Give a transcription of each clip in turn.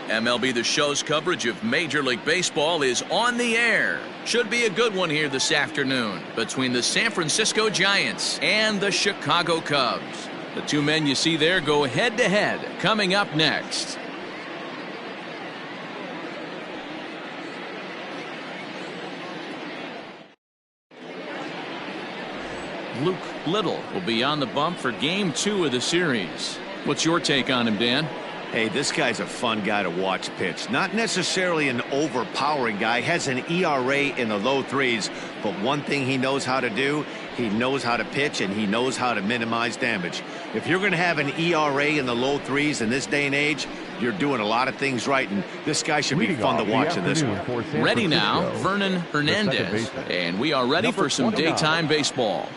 MLB The Show's coverage of Major League Baseball is on the air. Should be a good one here this afternoon between the San Francisco Giants and the Chicago Cubs. The two men you see there go head-to-head coming up next. Luke Little will be on the bump for Game 2 of the series. What's your take on him, Dan? Hey, this guy's a fun guy to watch pitch. Not necessarily an overpowering guy. Has an ERA in the low threes. But one thing he knows how to do, he knows how to pitch and he knows how to minimize damage. If you're going to have an ERA in the low threes in this day and age, you're doing a lot of things right. And this guy should be fun to watch in this one. Ready now, Vernon Hernandez. And we are ready for some daytime baseball.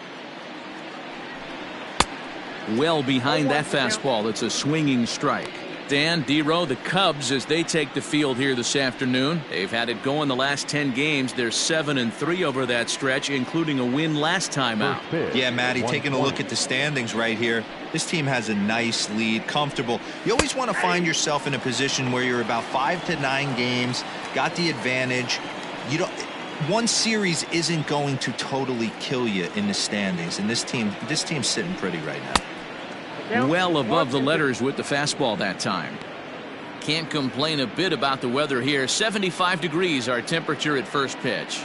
Well behind that fastball. It's a swinging strike. Dan, D-Row, the Cubs, as they take the field here this afternoon. They've had it going the last 10 games. They're 7-3 over that stretch, including a win last time out. Yeah, Matty, taking a look at the standings right here. This team has a nice lead, comfortable. You always want to find yourself in a position where you're about 5 to 9 games, got the advantage. You don't. One series isn't going to totally kill you in the standings, and this team's sitting pretty right now. Well above the letters with the fastball that time. Can't complain a bit about the weather here. 75 degrees our temperature at first pitch.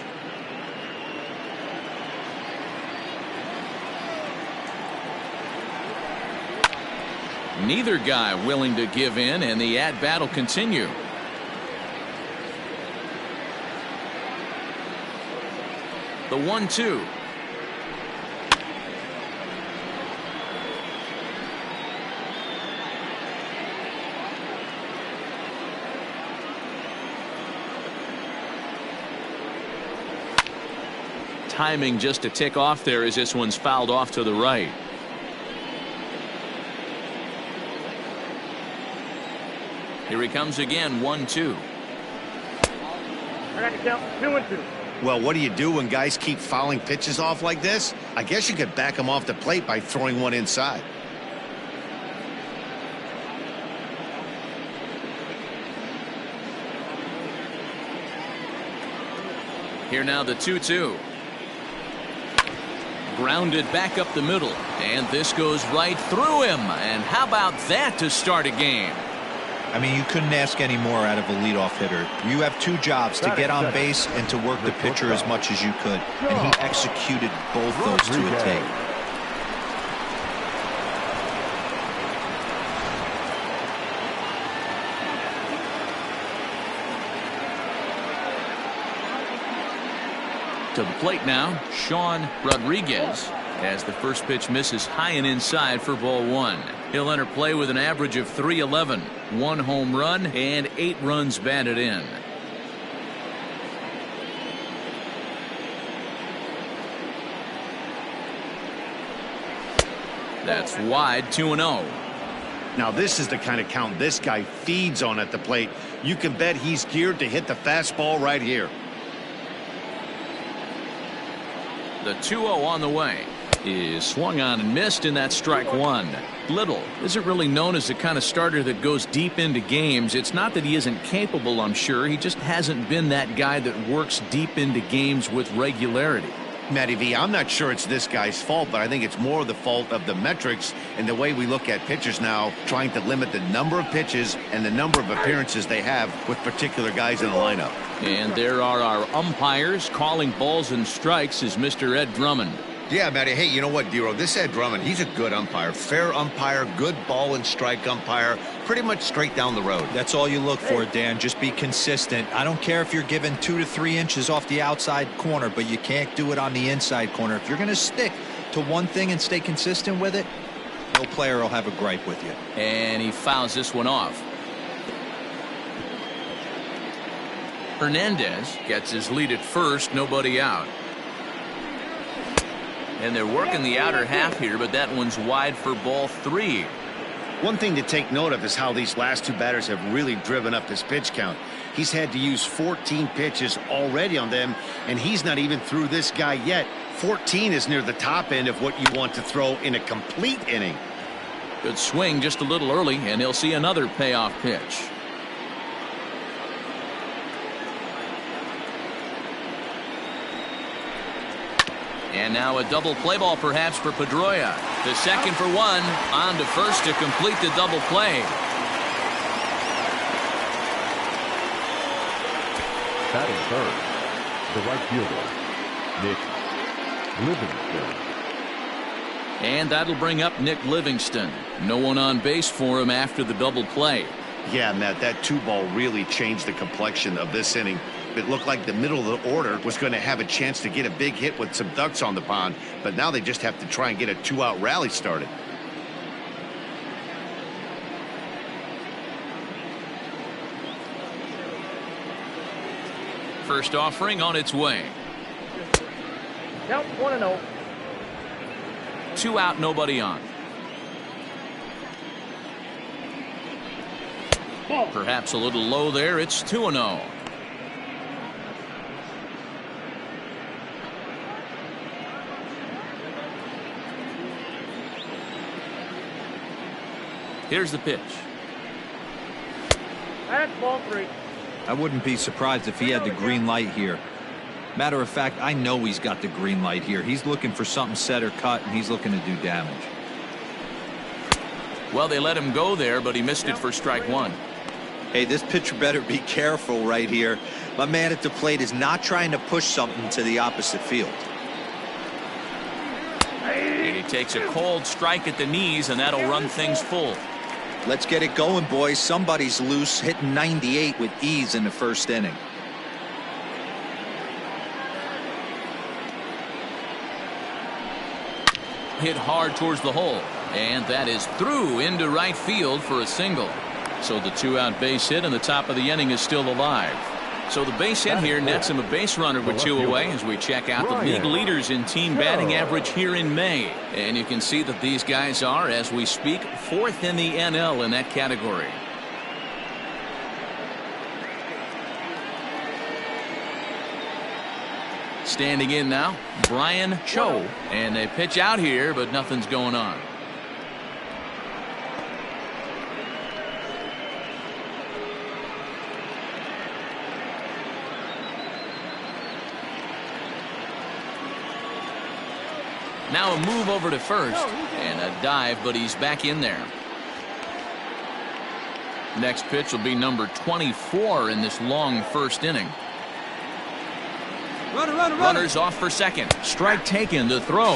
Neither guy willing to give in, and the at-bat will continue. The 1-2. Timing just to tick off there as this one's fouled off to the right. Here he comes again, 1-2. I got to count 2-2. Well, what do you do when guys keep fouling pitches off like this? I guess you could back them off the plate by throwing one inside. Here now the 2-2. Grounded back up the middle, and this goes right through him. And how about that to start a game? I mean, you couldn't ask any more out of a leadoff hitter. You have two jobs, to get on base and to work the pitcher as much as you could. And he executed both those to a T. To the plate now, Sean Rodriguez, as the first pitch misses high and inside for ball 1. He'll enter play with an average of .311, 1 home run, and 8 runs batted in. That's wide, 2-0. Now this is the kind of count this guy feeds on at the plate. You can bet he's geared to hit the fastball right here. The 2-0 on the way is swung on and missed, and that's strike 1. Little isn't really known as the kind of starter that goes deep into games. It's not that he isn't capable, I'm sure. He just hasn't been that guy that works deep into games with regularity. Matty V, I'm not sure it's this guy's fault, but I think it's more the fault of the metrics and the way we look at pitchers now, trying to limit the number of pitches and the number of appearances they have with particular guys in the lineup. And there are our umpires calling balls and strikes is Mr. Ed Drummond. Yeah, Matty. Hey, you know what, D-Row? This Ed Drummond, he's a good umpire. Fair umpire, good ball and strike umpire. Pretty much straight down the road. That's all you look for, Dan. Just be consistent. I don't care if you're given 2 to 3 inches off the outside corner, but you can't do it on the inside corner. If you're going to stick to one thing and stay consistent with it, no player will have a gripe with you. And he fouls this one off. Hernandez gets his lead at first, nobody out. And they're working the outer half here, but that one's wide for ball 3. One thing to take note of is how these last two batters have really driven up his pitch count. He's had to use 14 pitches already on them, and he's not even through this guy yet. 14 is near the top end of what you want to throw in a complete inning. Good swing just a little early, and he'll see another payoff pitch. And now a double play ball perhaps for Pedroia. The second for one. On to first to complete the double play. Batting third, the right fielder, Nick Livingston. And that'll bring up Nick Livingston. No one on base for him after the double play. Yeah, Matt, that 2-ball really changed the complexion of this inning. It looked like the middle of the order was going to have a chance to get a big hit with some ducks on the pond, but now they just have to try and get a 2-out rally started. First offering on its way. Count 1-0. 2 out, nobody on. Ball. Perhaps a little low there. It's 2-0. Here's the pitch. That's ball 3. I wouldn't be surprised if he had the green light here. Matter of fact, I know he's got the green light here. He's looking for something set or cut, and he's looking to do damage. Well, they let him go there, but he missed it for strike one. Hey, this pitcher better be careful right here. My man at the plate is not trying to push something to the opposite field. And he takes a cold strike at the knees, and that'll run things full. Let's get it going, boys. Somebody's loose, hitting 98 with ease in the first inning. Hit hard towards the hole, and that is through into right field for a single. So the 2-out base hit, and the top of the inning is still alive. So the base hit here nets him a base runner with 2 away as we check out the league leaders in team batting average here in May. And you can see that these guys are, as we speak, 4th in the NL in that category. Standing in now, Brian Cho. And they pitch out here, but nothing's going on. Now a move over to first and a dive, but he's back in there. Next pitch will be number 24 in this long first inning. Runners off for second. Strike taken. The throw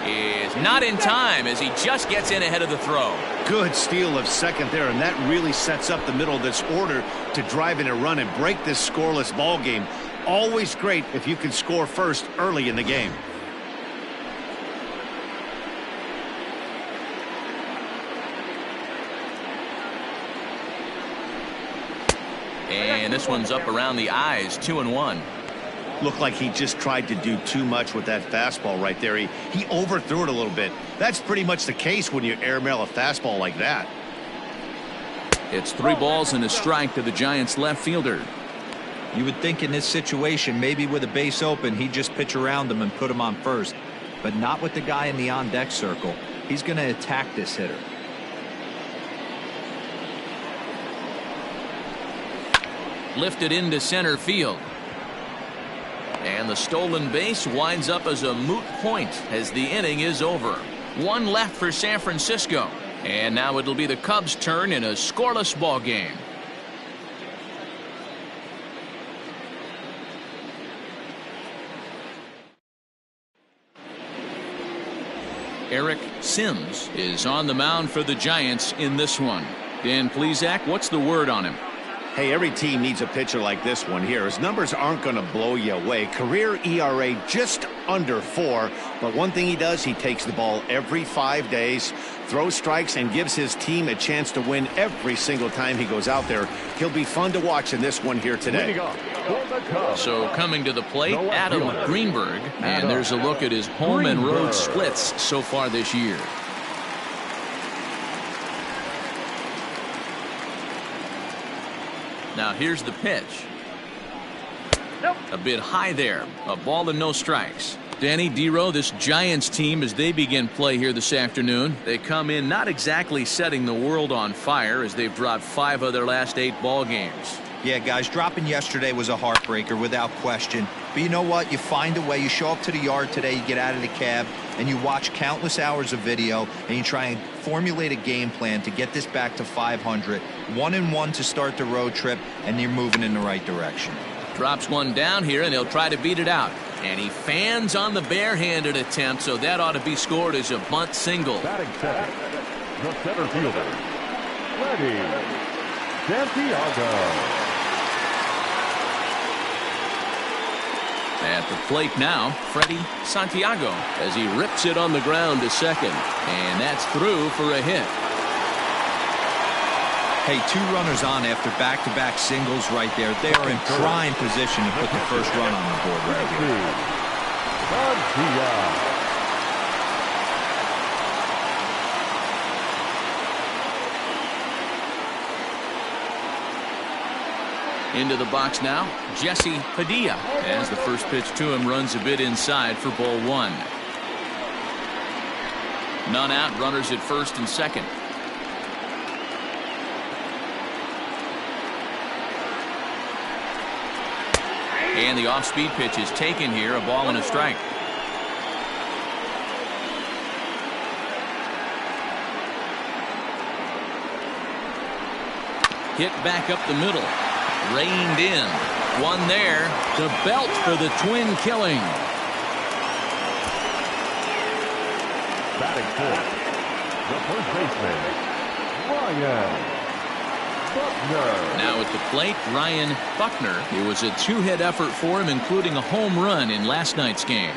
is not in time as he just gets in ahead of the throw. Good steal of second there, and that really sets up the middle of this order to drive in a run and break this scoreless ball game. Always great if you can score first early in the game. And this one's up around the eyes, 2-1. Looked like he just tried to do too much with that fastball right there. He overthrew it a little bit. That's pretty much the case when you airmail a fastball like that. It's 3 balls and a strike to the Giants left fielder. You would think in this situation, maybe with a base open, he'd just pitch around him and put him on first. But not with the guy in the on-deck circle. He's going to attack this hitter. Lifted into center field. And the stolen base winds up as a moot point as the inning is over. 1 left for San Francisco. And now it'll be the Cubs' turn in a scoreless ball game. Eric Sims is on the mound for the Giants in this one. Dan Plesac, what's the word on him? Hey, every team needs a pitcher like this one here. His numbers aren't going to blow you away. Career ERA just under 4. But one thing he does, he takes the ball every 5 days, throws strikes, and gives his team a chance to win every single time he goes out there. He'll be fun to watch in this one here today. So coming to the plate, Adam Greenberg. And there's a look at his home and road splits so far this year. Now here's the pitch. A bit high there. A ball and no strikes. Danny Dero, this Giants team, as they begin play here this afternoon, they come in not exactly setting the world on fire as they've dropped 5 of their last 8 ball games. Yeah, guys, dropping yesterday was a heartbreaker without question. But you know what? You find a way. You show up to the yard today, you get out of the cab, and you watch countless hours of video, and you try and formulate a game plan to get this back to 500. 1-1 to start the road trip, and you're moving in the right direction. Drops one down here, and he'll try to beat it out. And he fans on the barehanded attempt, so that ought to be scored as a bunt single. Batting second, the center fielder, Freddie Santiago. At the plate now, Freddie Santiago as he rips it on the ground to second. And that's through for a hit. Hey, 2 runners on after back-to-back singles right there. They are in prime position to put the first run on the board right here. Into the box now, Jesse Padilla, as the first pitch to him runs a bit inside for ball 1. None out, runners at first and second. And the off-speed pitch is taken here, a ball and a strike. Hit back up the middle. Reined in. One there. The belt for the twin killing. Batting fourth, the first baseman, Ryan Buckner. Now at the plate, Ryan Buckner. It was a 2-hit effort for him, including a home run in last night's game.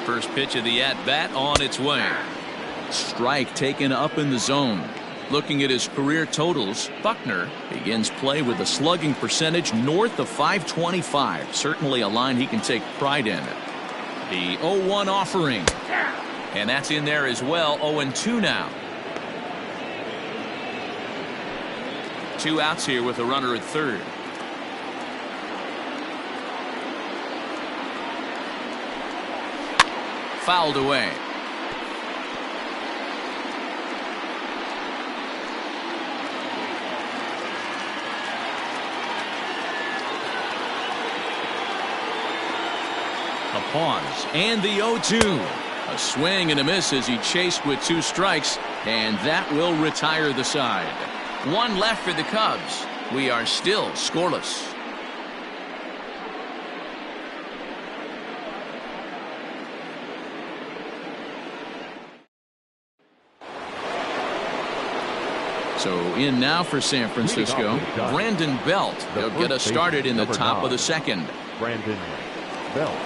First pitch of the at-bat on its way. Strike taken up in the zone. Looking at his career totals, Buckner begins play with a slugging percentage north of .525. Certainly a line he can take pride in. The 0-1 offering. And that's in there as well. 0-2 now. 2 outs here with a runner at third. Fouled away. A pause and the 0-2. A swing and a miss as he chased with 2 strikes, and that will retire the side. 1 left for the Cubs. We are still scoreless. So in now for San Francisco, Brandon Belt. He'll get us started in the top of the second. Brandon Belt.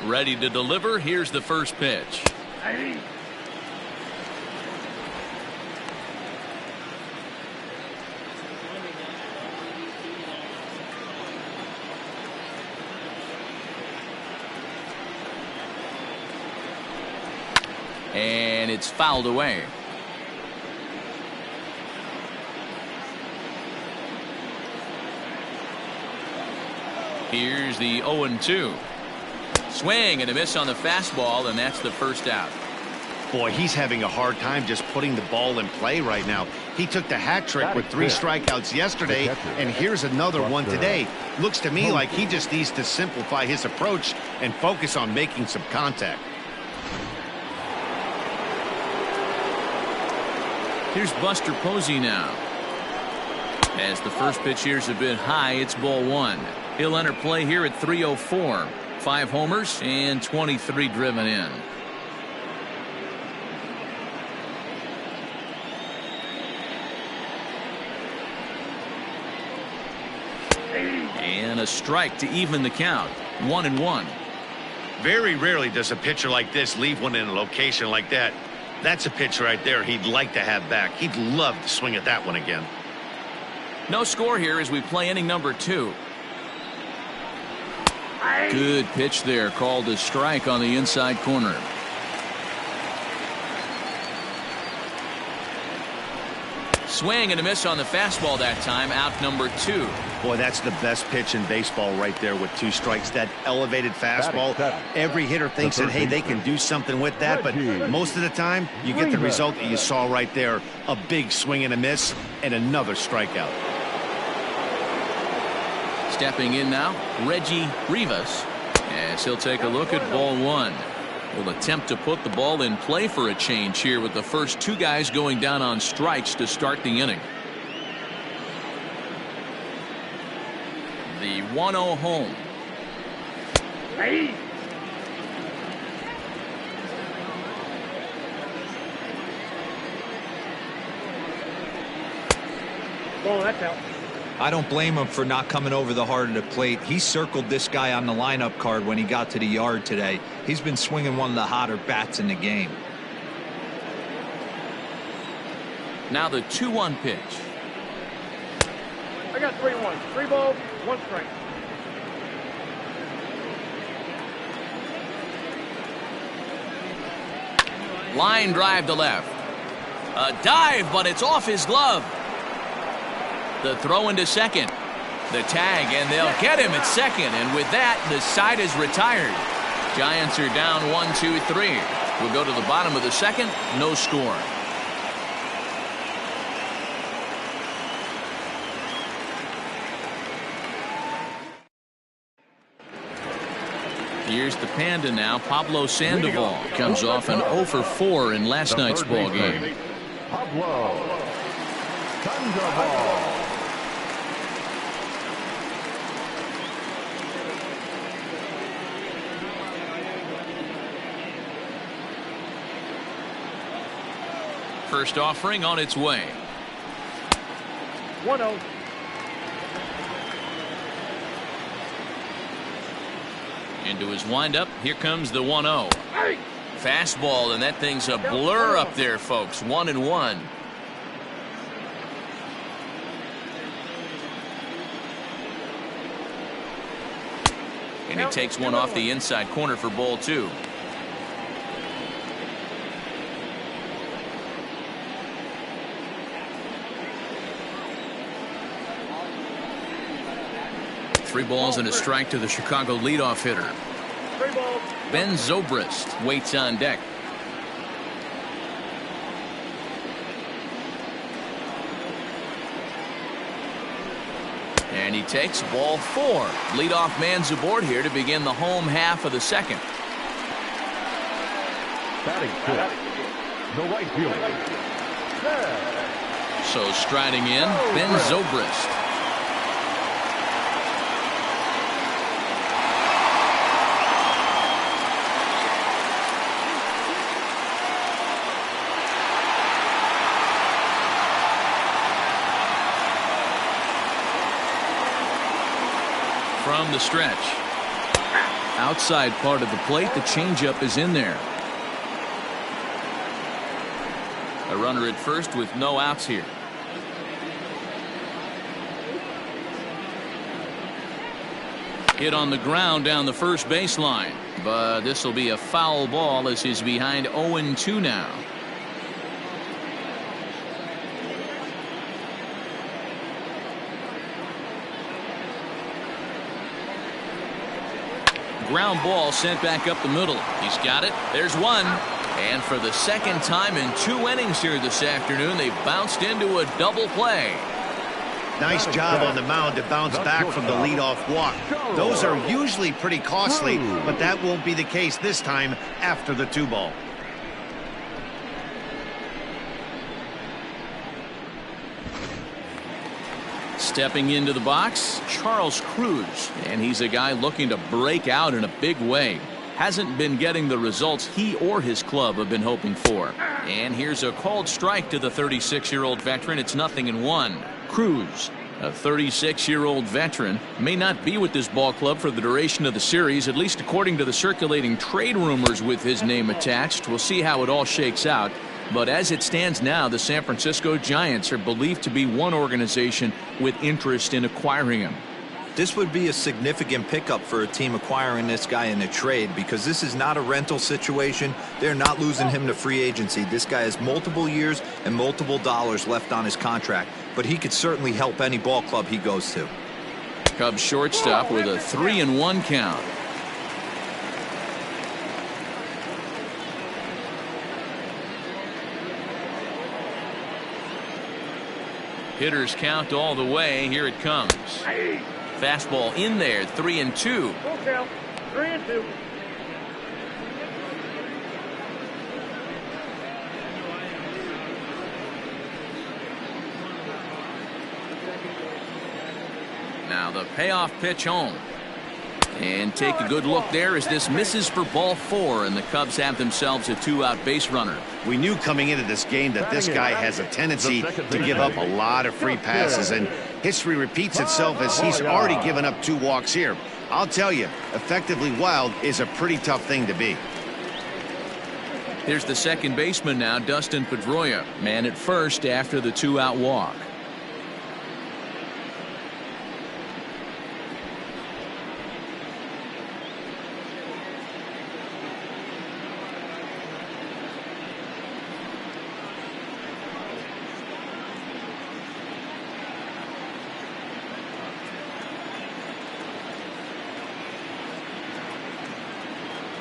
Ready to deliver. Here's the first pitch. And it's fouled away. Here's the 0-2. Swing and a miss on the fastball, and that's the first out. Boy, he's having a hard time just putting the ball in play right now. He took the hat trick with 3 strikeouts yesterday, and here's another one today. Looks to me like he just needs to simplify his approach and focus on making some contact. Here's Buster Posey now. As the first pitch here's a bit high, it's ball 1. He'll enter play here at 3:04. 5 homers and 23 driven in. And a strike to even the count. 1-1. Very rarely does a pitcher like this leave one in a location like that. That's a pitch right there he'd like to have back. He'd love to swing at that one again. No score here as we play inning number 2. Good pitch there, called a strike on the inside corner. swing and a miss on the fastball that time. Out number 2. Boy, that's the best pitch in baseball right there with 2 strikes. That elevated fastball. Every hitter thinks that, hey, they can do something with that, but most of the time you get the result that you saw right there. A big swing and a miss and another strikeout. Stepping in now, Reggie Rivas, as he'll take a look at ball 1. Will attempt to put the ball in play for a change here with the first 2 guys going down on strikes to start the inning. The 1-0 home. Hey. Ball, that's out. I don't blame him for not coming over the heart of the plate. He circled this guy on the lineup card when he got to the yard today. He's been swinging one of the hotter bats in the game. Now the 2-1 pitch. I got 3-1. 3 balls, 1 strike. Line drive to left. A dive, but it's off his glove. The throw into second. The tag, and they'll get him at second. And with that, the side is retired. Giants are down 1-2-3. We'll go to the bottom of the second. No score. Here's the Panda now. Pablo Sandoval comes off an 0 for 4 in last night's ball game. Pablo Sandoval. First offering on its way. 1-0. Into his windup. Here comes the 1-0. Fastball, and that thing's a blur up there, folks. 1-1. And he takes one off the inside corner for ball 2. Three balls and a strike to the Chicago leadoff hitter. Ben Zobrist waits on deck. And he takes ball 4. Leadoff man's aboard here to begin the home half of the second. Batting fifth, the right fielder. So striding in, Ben Zobrist. From the stretch. Outside part of the plate, the changeup is in there. A runner at first with no outs here. Hit on the ground down the first baseline, but this will be a foul ball as he's behind 0-2 now. Ground ball sent back up the middle. He's got it. There's one. And for the second time in 2 innings here this afternoon, they bounced into a double play. Nice job on the mound to bounce back from the leadoff walk. Those are usually pretty costly, but that won't be the case this time after the 2-ball. Stepping into the box, Charles Cruz, and he's a guy looking to break out in a big way. Hasn't been getting the results he or his club have been hoping for. And here's a called strike to the 36-year-old veteran. It's 0-1. Cruz, a 36-year-old veteran, may not be with this ball club for the duration of the series, at least according to the circulating trade rumors with his name attached. We'll see how it all shakes out. But as it stands now, the San Francisco Giants are believed to be one organization with interest in acquiring him. This would be a significant pickup for a team acquiring this guy in a trade, because this is not a rental situation. They're not losing him to free agency. This guy has multiple years and multiple dollars left on his contract, but he could certainly help any ball club he goes to. Cubs shortstop with a 3-1 count. Hitters count all the way. Here it comes. Fastball in there, 3-2. Full count, 3-2. Now the payoff pitch home. And take a good look there as this misses for ball 4, and the Cubs have themselves a 2-out base runner. We knew coming into this game that this guy has a tendency to give up a lot of free passes, and history repeats itself as he's already given up 2 walks here. I'll tell you, effectively wild is a pretty tough thing to be. Here's the second baseman now, Dustin Pedroia, man at first after the 2-out walk.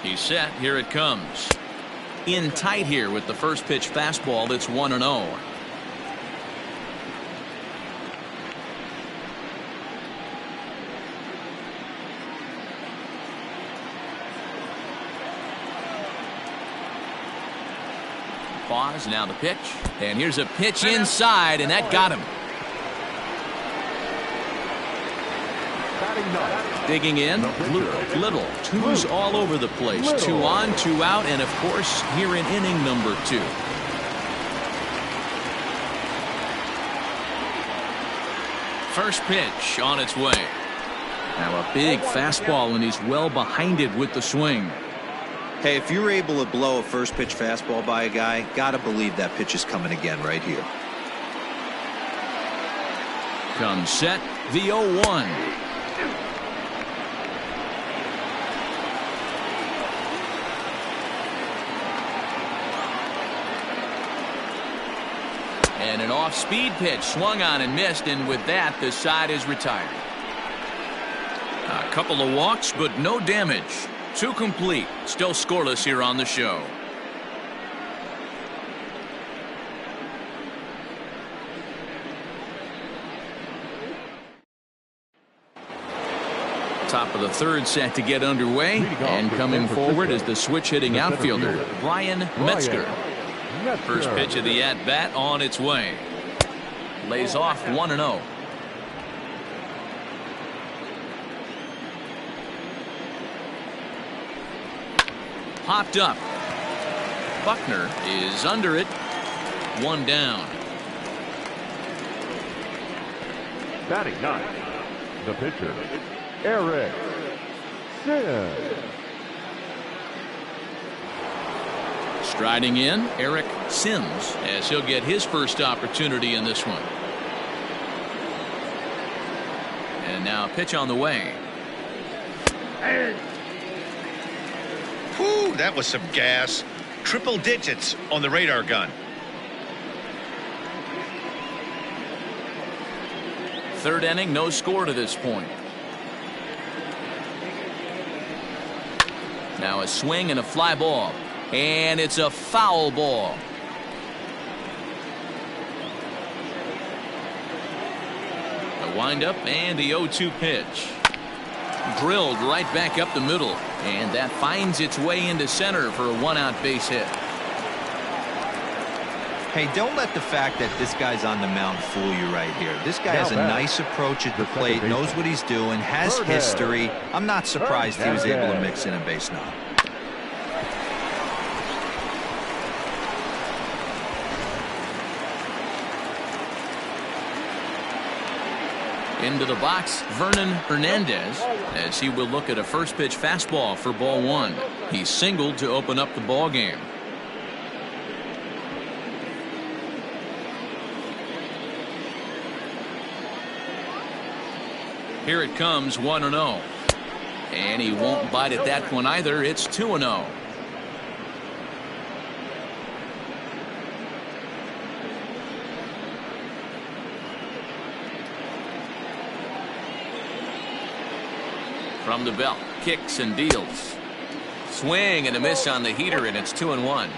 He's set. Here it comes. In tight here with the first pitch fastball. That's 1-0. Pause. Now the pitch. And here's a pitch inside, and that got him. Digging in, Little. 2's all over the place. 2 on, 2 out, and of course, here in inning number 2. First pitch on its way. Now a big fastball, and he's well behind it with the swing. Hey, if you're able to blow a first pitch fastball by a guy, gotta believe that pitch is coming again right here. Comes set, the 0-1. And an off-speed pitch swung on and missed, and with that the side is retired. A couple of walks but no damage. 2 complete. Still scoreless here on the show. Top of the 3rd set to get underway, and coming forward is the switch-hitting outfielder Brian Metzger. First pitch of the at-bat on its way. Lays off 1-0. Popped up. Buckner is under it. 1 down. Batting 9, the pitcher, Eric Sims. Striding in, Eric Sims, as he'll get his first opportunity in this one. And now a pitch on the way. Whew, that was some gas. Triple digits on the radar gun. 3rd inning, no score to this point. Now a swing and a fly ball. And it's a foul ball. A windup and the 0-2 pitch. Drilled right back up the middle. And that finds its way into center for a 1-out base hit. Hey, don't let the fact that this guy's on the mound fool you right here. This guy has a nice approach at the plate, knows what he's doing, has history. I'm not surprised he was able to mix in a base knock. Into the box, Vernon Hernandez, as he will look at a first pitch fastball for ball 1. He singled to open up the ball game. Here it comes, 1-0. And he won't bite at that one either. It's 2-0. From the belt, kicks and deals. Swing and a miss on the heater, and it's 2-1.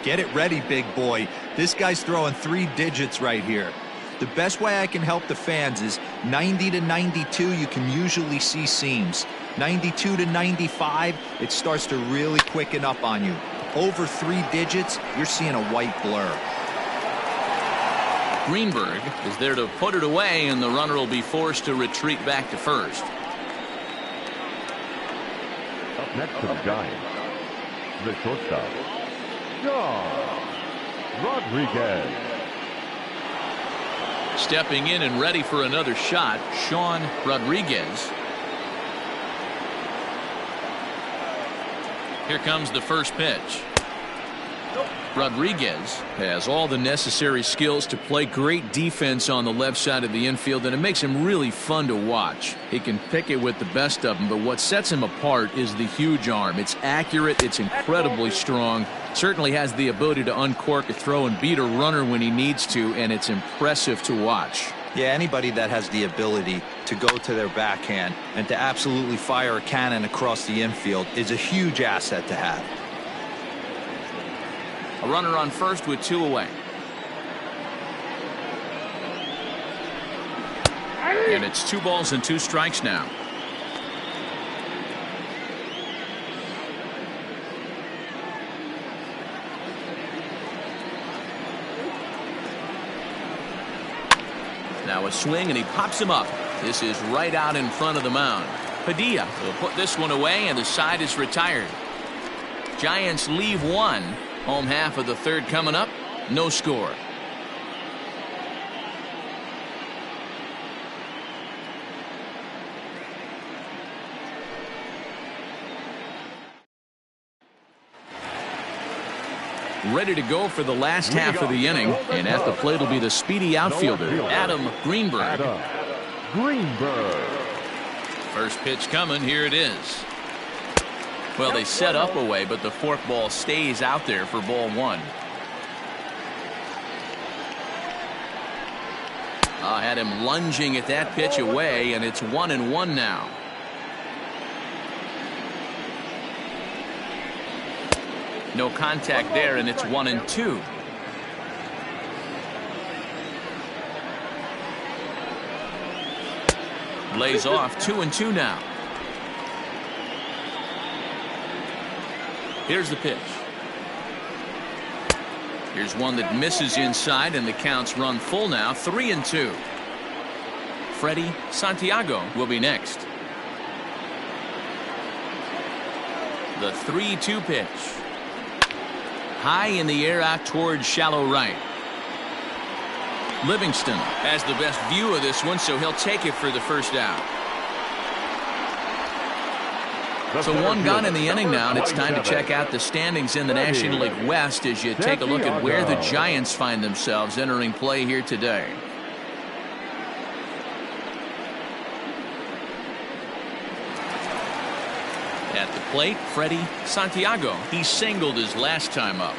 Get it ready, big boy. This guy's throwing 3 digits right here. The best way I can help the fans is 90 to 92, you can usually see seams. 92 to 95, it starts to really quicken up on you. Over 3 digits, you're seeing a white blur. Greenberg is there to put it away, and the runner will be forced to retreat back to first. Up next to the Giants, the shortstop, John Rodriguez. Stepping in and ready for another shot, Sean Rodriguez. Here comes the first pitch. Rodriguez has all the necessary skills to play great defense on the left side of the infield, and it makes him really fun to watch. He can pick it with the best of them, but what sets him apart is the huge arm. It's accurate, it's incredibly strong, certainly has the ability to uncork a throw and beat a runner when he needs to, and it's impressive to watch. Yeah, anybody that has the ability to go to their backhand and to absolutely fire a cannon across the infield is a huge asset to have. A runner on first with 2 away. And it's 2 balls and 2 strikes now. Now a swing, and he pops him up. This is right out in front of the mound. Padilla will put this one away, and the side is retired. Giants leave 1. Home half of the 3rd coming up. No score. Ready to go for the last half of the inning, and at the plate will be the speedy outfielder, Adam Greenberg. First pitch coming. Here it is. Well, they set up away, but the forkball stays out there for ball 1. Had him lunging at that pitch away, and it's 1-1 now. No contact there, and it's 1-2. Lays off 2-2 now. Here's the pitch. Here's one that misses inside, and the counts run full now. 3-2. Freddie Santiago will be next. The 3-2 pitch. High in the air out towards shallow right. Livingston has the best view of this one, so he'll take it for the first out. So 1 gone in the inning now, and it's time to check out the standings in the National League West as you take a look at where the Giants find themselves entering play here today. At the plate, Freddie Santiago. He singled his last time up.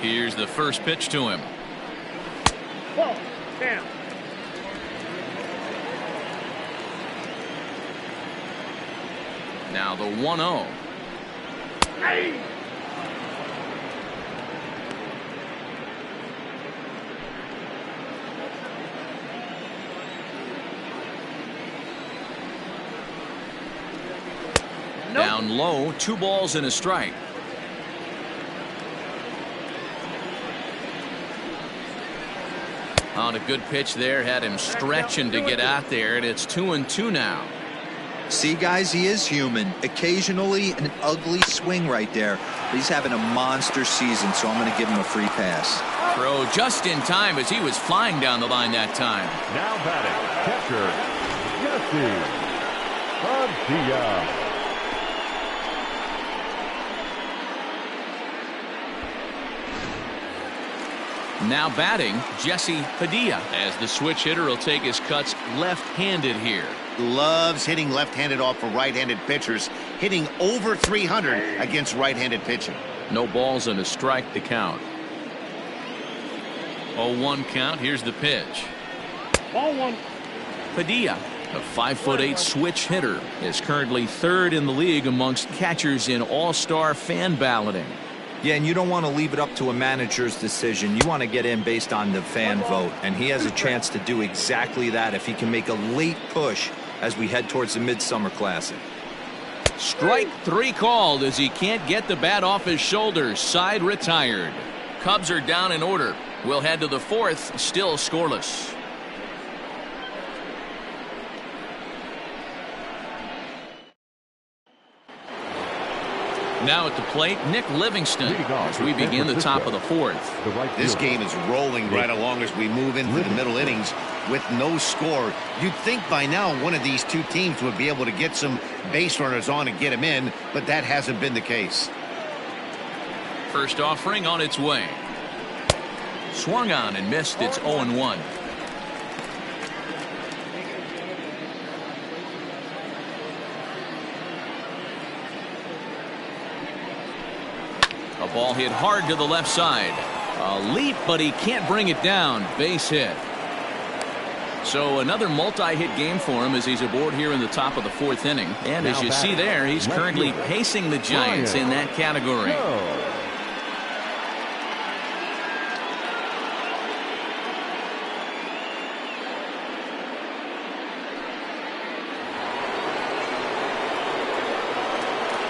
Here's the first pitch to him. Whoa, damn. Now the 1-0. Hey. Down low, 2 balls and a strike. On a good pitch there, had him stretching to get out there, and it's 2-2 now. See, guys, he is human. Occasionally an ugly swing right there. But he's having a monster season, so I'm going to give him a free pass. Throw just in time as he was flying down the line that time. Now batting, catcher, Padilla. Now batting, Jesse Padilla, as the switch hitter will take his cuts left-handed here. Loves hitting left-handed off for right-handed pitchers, hitting over 300 against right-handed pitching. No balls and a strike to count. 0-1 count. Here's the pitch. Ball one. Padilla, a 5'8" switch hitter, is currently third in the league amongst catchers in all-star fan balloting. Yeah, and you don't want to leave it up to a manager's decision. You want to get in based on the fan vote, and he has a chance to do exactly that if he can make a late push as we head towards the Midsummer Classic. Strike 3 called as he can't get the bat off his shoulders. Side retired. Cubs are down in order. We'll head to the 4th, still scoreless. Now at the plate, Nick Livingston, as we begin the top of the 4th. This game is rolling right along as we move into the middle innings with no score. You'd think by now one of these two teams would be able to get some base runners on and get them in, but that hasn't been the case. First offering on its way. Swung on and missed. It's 0-1. A ball hit hard to the left side. A leap, but he can't bring it down. Base hit. So another multi-hit game for him as he's aboard here in the top of the 4th inning. And as you see there, he's currently pacing the Giants in that category.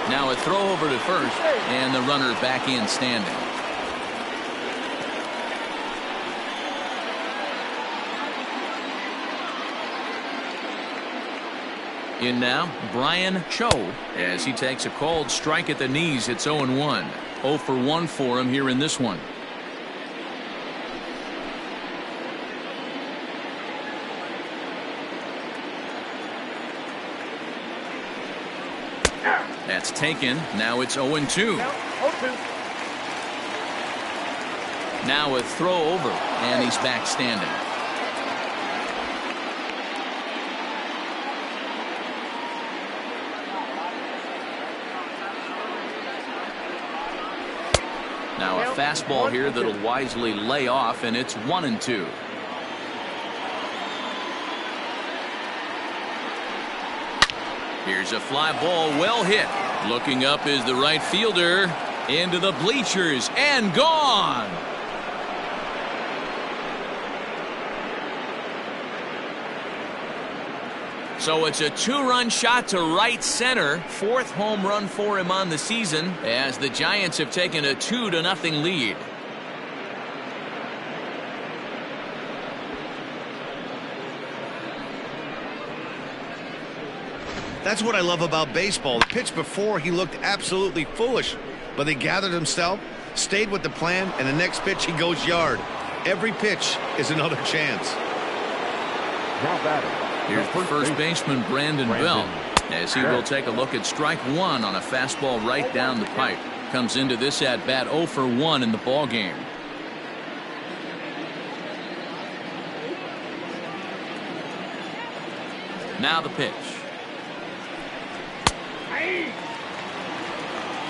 Now a throw over to first, and the runner back in standing. In now, Brian Cho, as he takes a called strike at the knees. It's 0-1. 0 for 1 for him here in this one. That's taken. Now it's 0-2. Now a throw over, and he's back standing. Now a fastball here that'll wisely lay off, and it's 1-2. Here's a fly ball, well hit. Looking up is the right fielder. Into the bleachers and gone. So it's a 2-run shot to right center. 4th home run for him on the season as the Giants have taken a 2-0 lead. That's what I love about baseball. The pitch before, he looked absolutely foolish, but they gathered himself, stayed with the plan, and the next pitch he goes yard. Every pitch is another chance. Now batting. Here's the first baseman, Brandon Bell, as he will take a look at strike 1 on a fastball right down the pipe. Comes into this at bat 0 for 1 in the ball game. Now the pitch.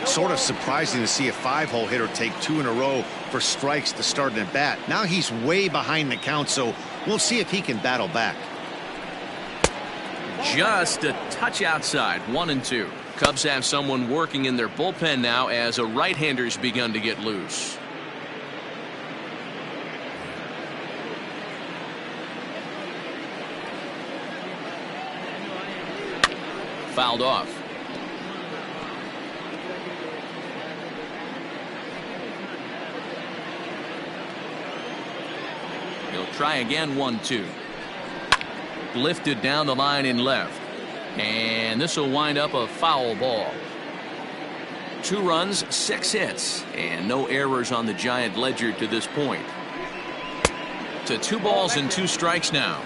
Sort of surprising to see a 5-hole hitter take 2 in a row for strikes to start an at bat. Now he's way behind the count, so we'll see if he can battle back. Just a touch outside. 1-2. Cubs have someone working in their bullpen now as a right-hander's begun to get loose. Fouled off. He'll try again. 1-2. Lifted down the line in left, and this will wind up a foul ball. 2 runs, 6 hits, and no errors on the Giant ledger to this point. To 2 balls and 2 strikes now.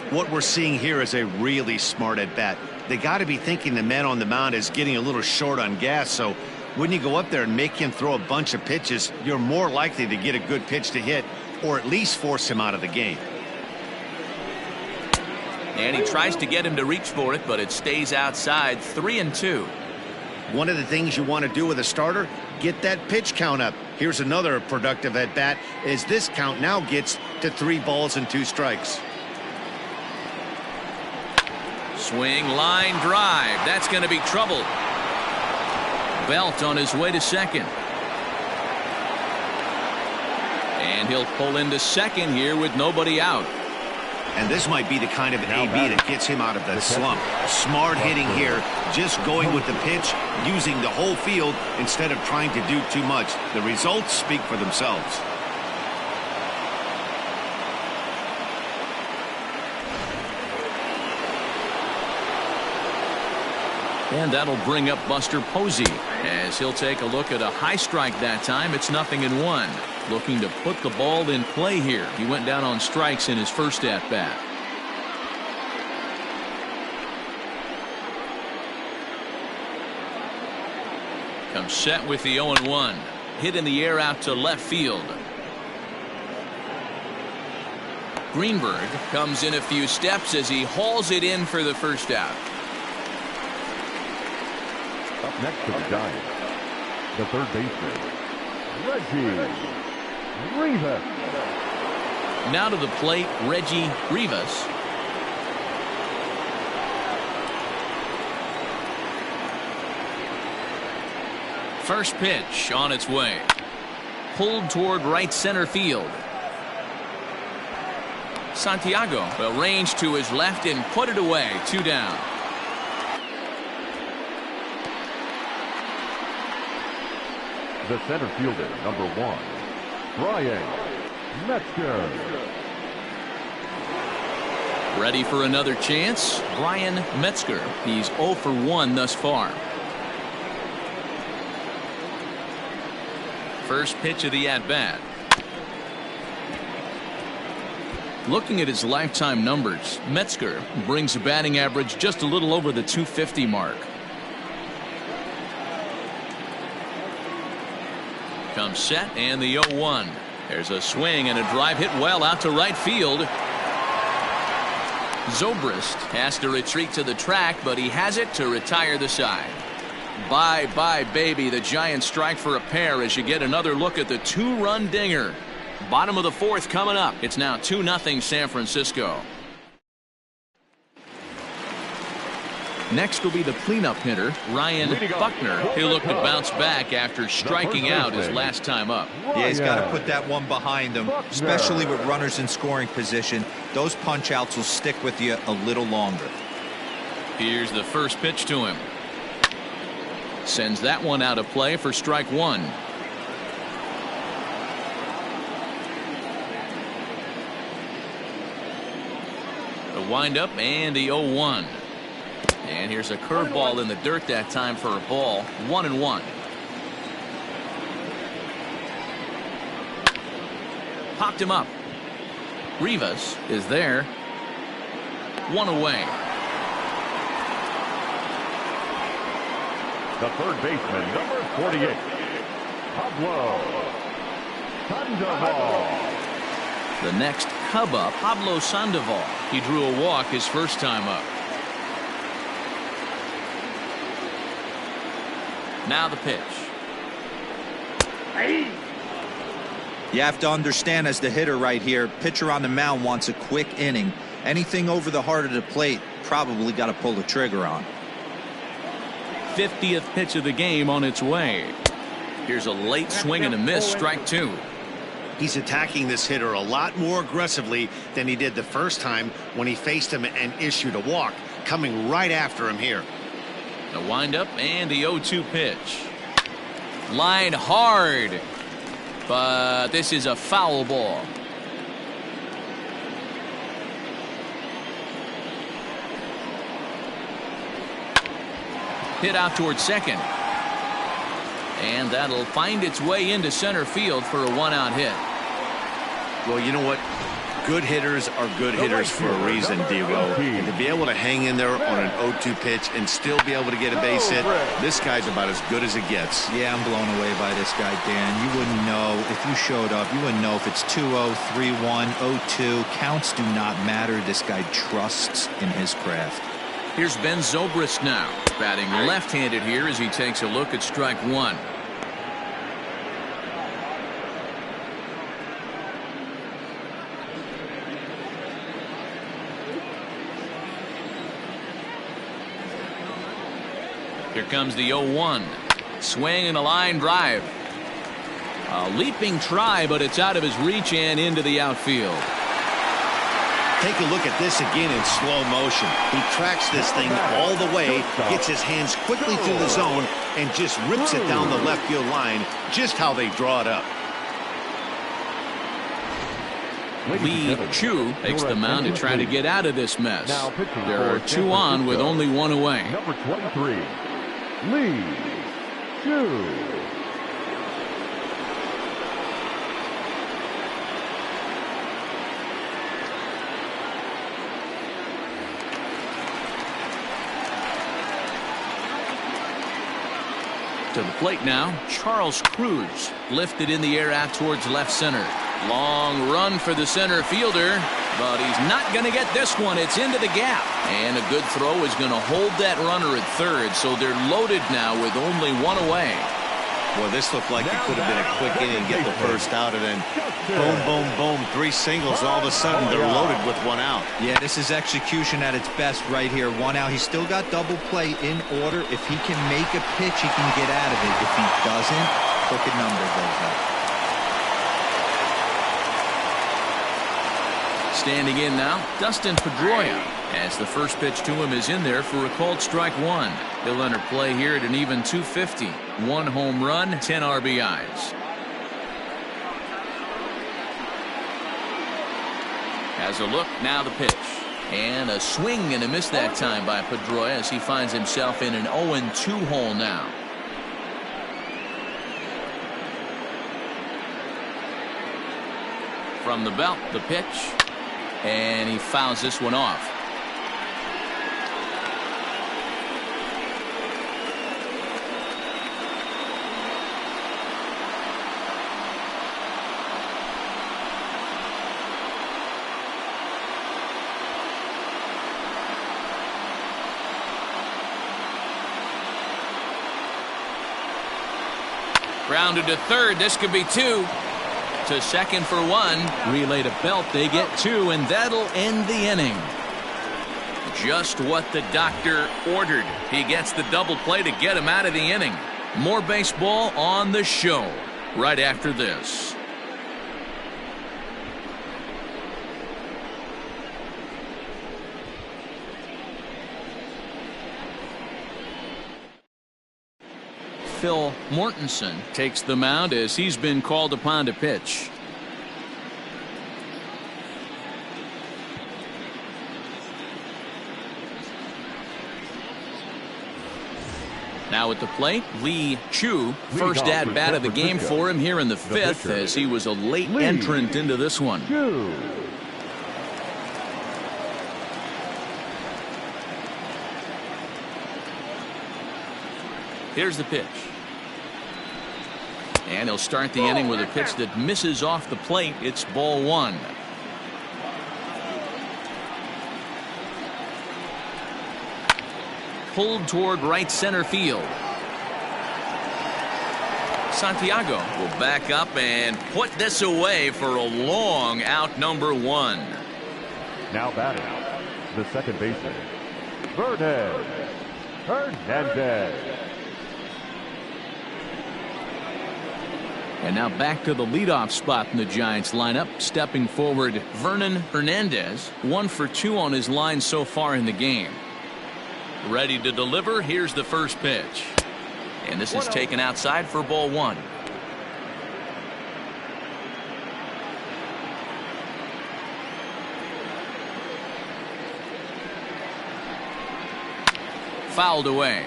What we're seeing here is a really smart at bat. They got to be thinking the man on the mound is getting a little short on gas, so when you go up there and make him throw a bunch of pitches, you're more likely to get a good pitch to hit or at least force him out of the game. And he tries to get him to reach for it, but it stays outside. 3-2. One of the things you want to do with a starter, get that pitch count up. Here's another productive at bat as this count now gets to 3 balls and 2 strikes. Swing, line drive. That's going to be trouble. Belt on his way to second. And he'll pull into second here with nobody out. And this might be the kind of AB that gets him out of the slump. Smart hitting here, just going with the pitch, using the whole field instead of trying to do too much. The results speak for themselves. And that'll bring up Buster Posey as he'll take a look at a high strike that time. It's 0-1. Looking to put the ball in play here. He went down on strikes in his first at bat. Comes set with the 0-1. Hit in the air out to left field. Greenberg comes in a few steps as he hauls it in for the first out. Up next to the Giants, the third baseman, Reggie Rivas. Now to the plate, Reggie Rivas. First pitch on its way. Pulled toward right center field. Santiago will range to his left and put it away. 2 down. The center fielder, number 1, Brian Metzger. Ready for another chance? Brian Metzger. He's 0 for 1 thus far. First pitch of the at-bat. Looking at his lifetime numbers, Metzger brings a batting average just a little over the .250 mark. Comes set and the 0-1. There's a swing and a drive hit well out to right field. Zobrist has to retreat to the track, but he has it to retire the side. Bye-bye, baby. The Giants strike for a pair as you get another look at the 2-run dinger. Bottom of the 4th coming up. It's now 2-0 San Francisco. Next will be the cleanup hitter, Ryan Buckner. He'll look to bounce back after striking out his last time up. Yeah, he's got to put that one behind him, especially with runners in scoring position. Those punch outs will stick with you a little longer. Here's the first pitch to him. Sends that one out of play for strike 1. The windup and the 0-1. And here's a curveball in the dirt that time for a ball. 1-1. Popped him up. Rivas is there. 1 away. The third baseman, number 48, Pablo Sandoval. The next Cub up, Pablo Sandoval. He drew a walk his first time up. Now the pitch. You have to understand, as the hitter right here, pitcher on the mound wants a quick inning. Anything over the heart of the plate, probably got to pull the trigger on. 50th pitch of the game on its way. Here's a late swing and a miss, strike 2. He's attacking this hitter a lot more aggressively than he did the first time when he faced him and issued a walk, coming right after him here. The windup and the 0-2 pitch. Line hard, but this is a foul ball. Hit out towards second. And that'll find its way into center field for a 1-out hit. Well, you know what? Good hitters are good hitters for a reason, Devo. And to be able to hang in there on an 0-2 pitch and still be able to get a base hit, this guy's about as good as it gets. Yeah, I'm blown away by this guy, Dan. You wouldn't know if you showed up. You wouldn't know if it's 2-0, 3-1, 0-2. Counts do not matter. This guy trusts in his craft. Here's Ben Zobrist now, batting left-handed here as he takes a look at strike one. Here comes the 0-1. Swing and a line drive. A leaping try, but it's out of his reach and into the outfield. Take a look at this again in slow motion. He tracks this thing all the way, gets his hands quickly through the zone, and just rips it down the left field line, just how they draw it up. Lee Chu takes the mound to try to get out of this mess. There are two on with only one away. Number 23, Lee Chu. To the plate now, Charles Cruz lifted in the air out towards left center. Long run for the center fielder, but he's not going to get this one. It's into the gap, and a good throw is going to hold that runner at third, so they're loaded now with only one away. Well, this looked like it could have been a quick inning, get the first out, and then boom, boom, boom, three singles. All of a sudden, they're loaded with one out. Yeah, this is execution at its best right here. One out. He's still got double play in order. If he can make a pitch, he can get out of it. If he doesn't, crooked number goes up. Standing in now, Dustin Pedroia, as the first pitch to him is in there for a called strike one. He'll enter play here at an even 250. One home run, 10 RBIs. Has a look, now the pitch. And a swing and a miss that time by Pedroia as he finds himself in an 0-2 hole now. From the belt, the pitch. And he fouls this one off. Grounded to third. This could be two. To second for one. Relay to belt. They get two, and that'll end the inning. Just what the doctor ordered. He gets the double play to get him out of the inning. More baseball on the show right after this. Phil Mortensen takes the mound as he's been called upon to pitch. Now at the plate, Lee Chu, first at bat of the game for him here in the fifth, as he was a late entrant into this one. Here's the pitch. And he'll start the inning with a pitch that misses off the plate. It's ball one. Pulled toward right center field. Santiago will back up and put this away for a long out, number one. Now batting, the second baseman, Vernon Hernandez. And now back to the leadoff spot in the Giants lineup. Stepping forward, Vernon Hernandez. 1 for 2 on his line so far in the game. Ready to deliver. Here's the first pitch. And this is taken outside for ball one. Fouled away.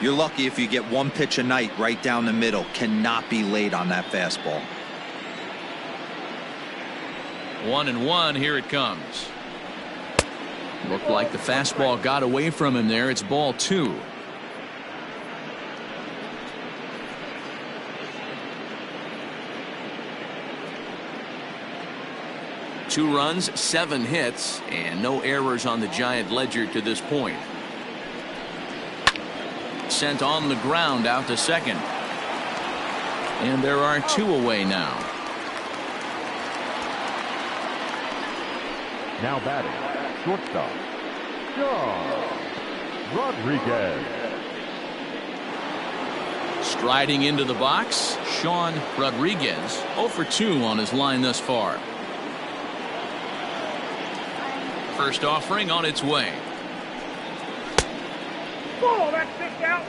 You're lucky if you get one pitch a night right down the middle. Cannot be late on that fastball. 1-1. Here it comes. Looked like the fastball got away from him there. It's ball 2. Two runs, 7 hits, and no errors on the Giant ledger to this point. Sent on the ground out to second. And there are 2 away now. Now batting, shortstop, John Rodriguez. Striding into the box, Sean Rodriguez, 0 for 2 on his line thus far. First offering on its way. Ball, that's 6 out.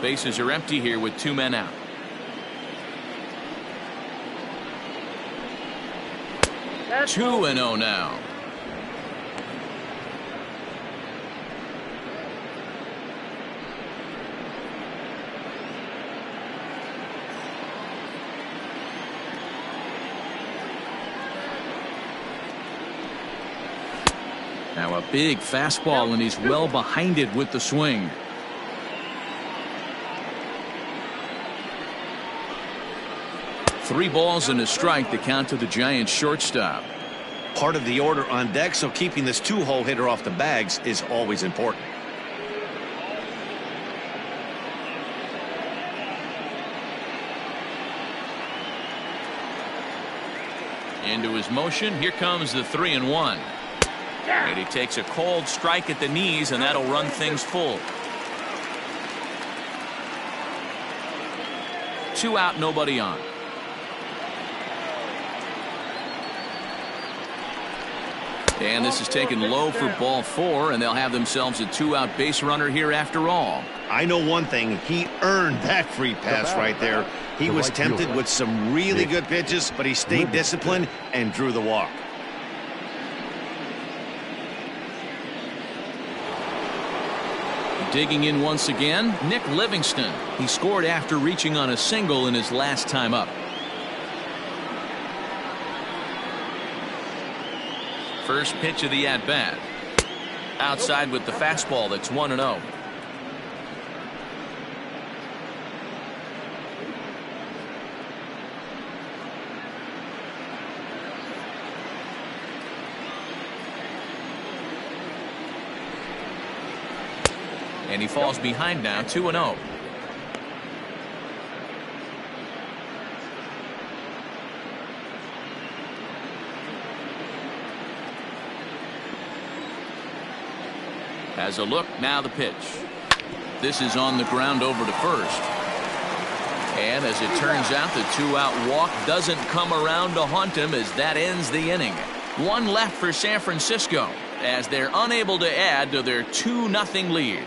Bases are empty here with 2 men out. That's 2-0 now. Now a big fastball, and he's well behind it with the swing. Three balls and a strike, the count to the Giants shortstop. Part of the order on deck, so keeping this 2-hole hitter off the bags is always important. Into his motion, here comes the 3-1. And he takes a cold strike at the knees, and that'll run things full. 2 out, nobody on. And this is taken low for ball 4, and they'll have themselves a 2-out base runner here after all. I know one thing, he earned that free pass right there. He was tempted with some really good pitches, but he stayed disciplined and drew the walk. Digging in once again, Nick Livingston. He scored after reaching on a single in his last time up. First pitch of the at-bat. Outside with the fastball. That's 1-0. And he falls behind now, 2-0. Has a look, now the pitch. This is on the ground over to first. And as it turns out, the 2-out walk doesn't come around to haunt him as that ends the inning. 1 left for San Francisco as they're unable to add to their 2-0 lead.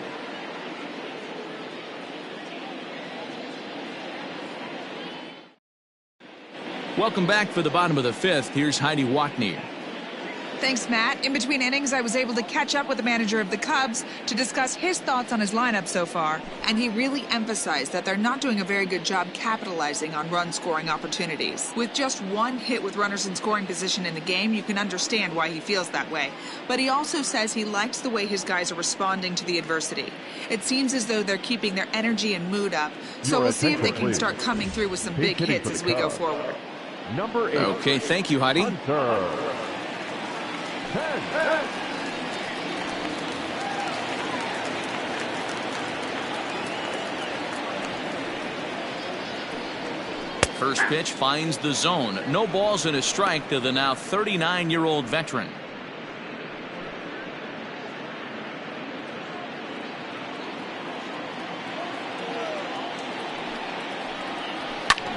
Welcome back for the bottom of the 5th. Here's Heidi Watney. Thanks, Matt. In between innings, I was able to catch up with the manager of the Cubs to discuss his thoughts on his lineup so far. And he really emphasized that they're not doing a very good job capitalizing on run-scoring opportunities. With just 1 hit with runners in scoring position in the game, you can understand why he feels that way. But he also says he likes the way his guys are responding to the adversity. It seems as though they're keeping their energy and mood up. So we'll see if they can start coming through with some big hits as we go forward. Number 8. Okay, thank you, Heidi. Hunter. 10. First pitch finds the zone. No balls and a strike to the now 39-year-old veteran.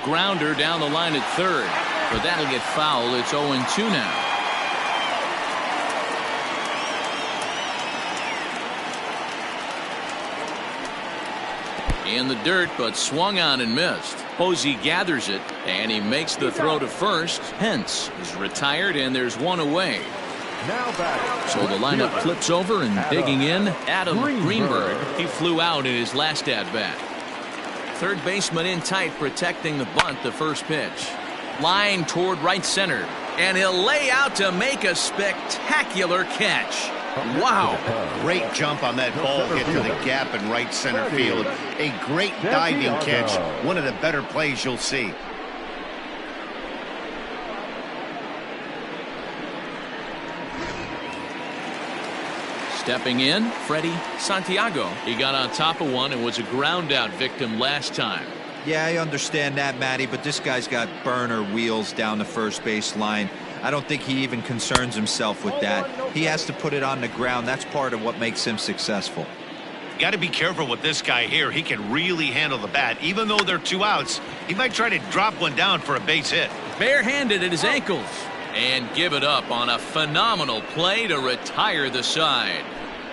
Grounder down the line at third, but that'll get foul. It's 0-2 now. In the dirt, but swung on and missed. Posey gathers it, and he makes the throw to first. Hence is retired, and there's 1 away. Now batting. So the lineup flips over, and digging in, Adam Greenberg. He flew out in his last at-bat. Third baseman in tight, protecting the bunt. The first pitch. Line toward right center. And he'll lay out to make a spectacular catch. Wow. Great jump on that ball hit to the gap in right center field. A great diving catch. One of the better plays you'll see. Stepping in, Freddie Santiago. He got on top of one and was a ground out victim last time. Yeah, I understand that, Matty, but this guy's got burner wheels down the first base line. I don't think he even concerns himself with that. He has to put it on the ground. That's part of what makes him successful. Got to be careful with this guy here. He can really handle the bat. Even though they're 2 outs, he might try to drop one down for a base hit. Barehanded at his ankles. And give it up on a phenomenal play to retire the side.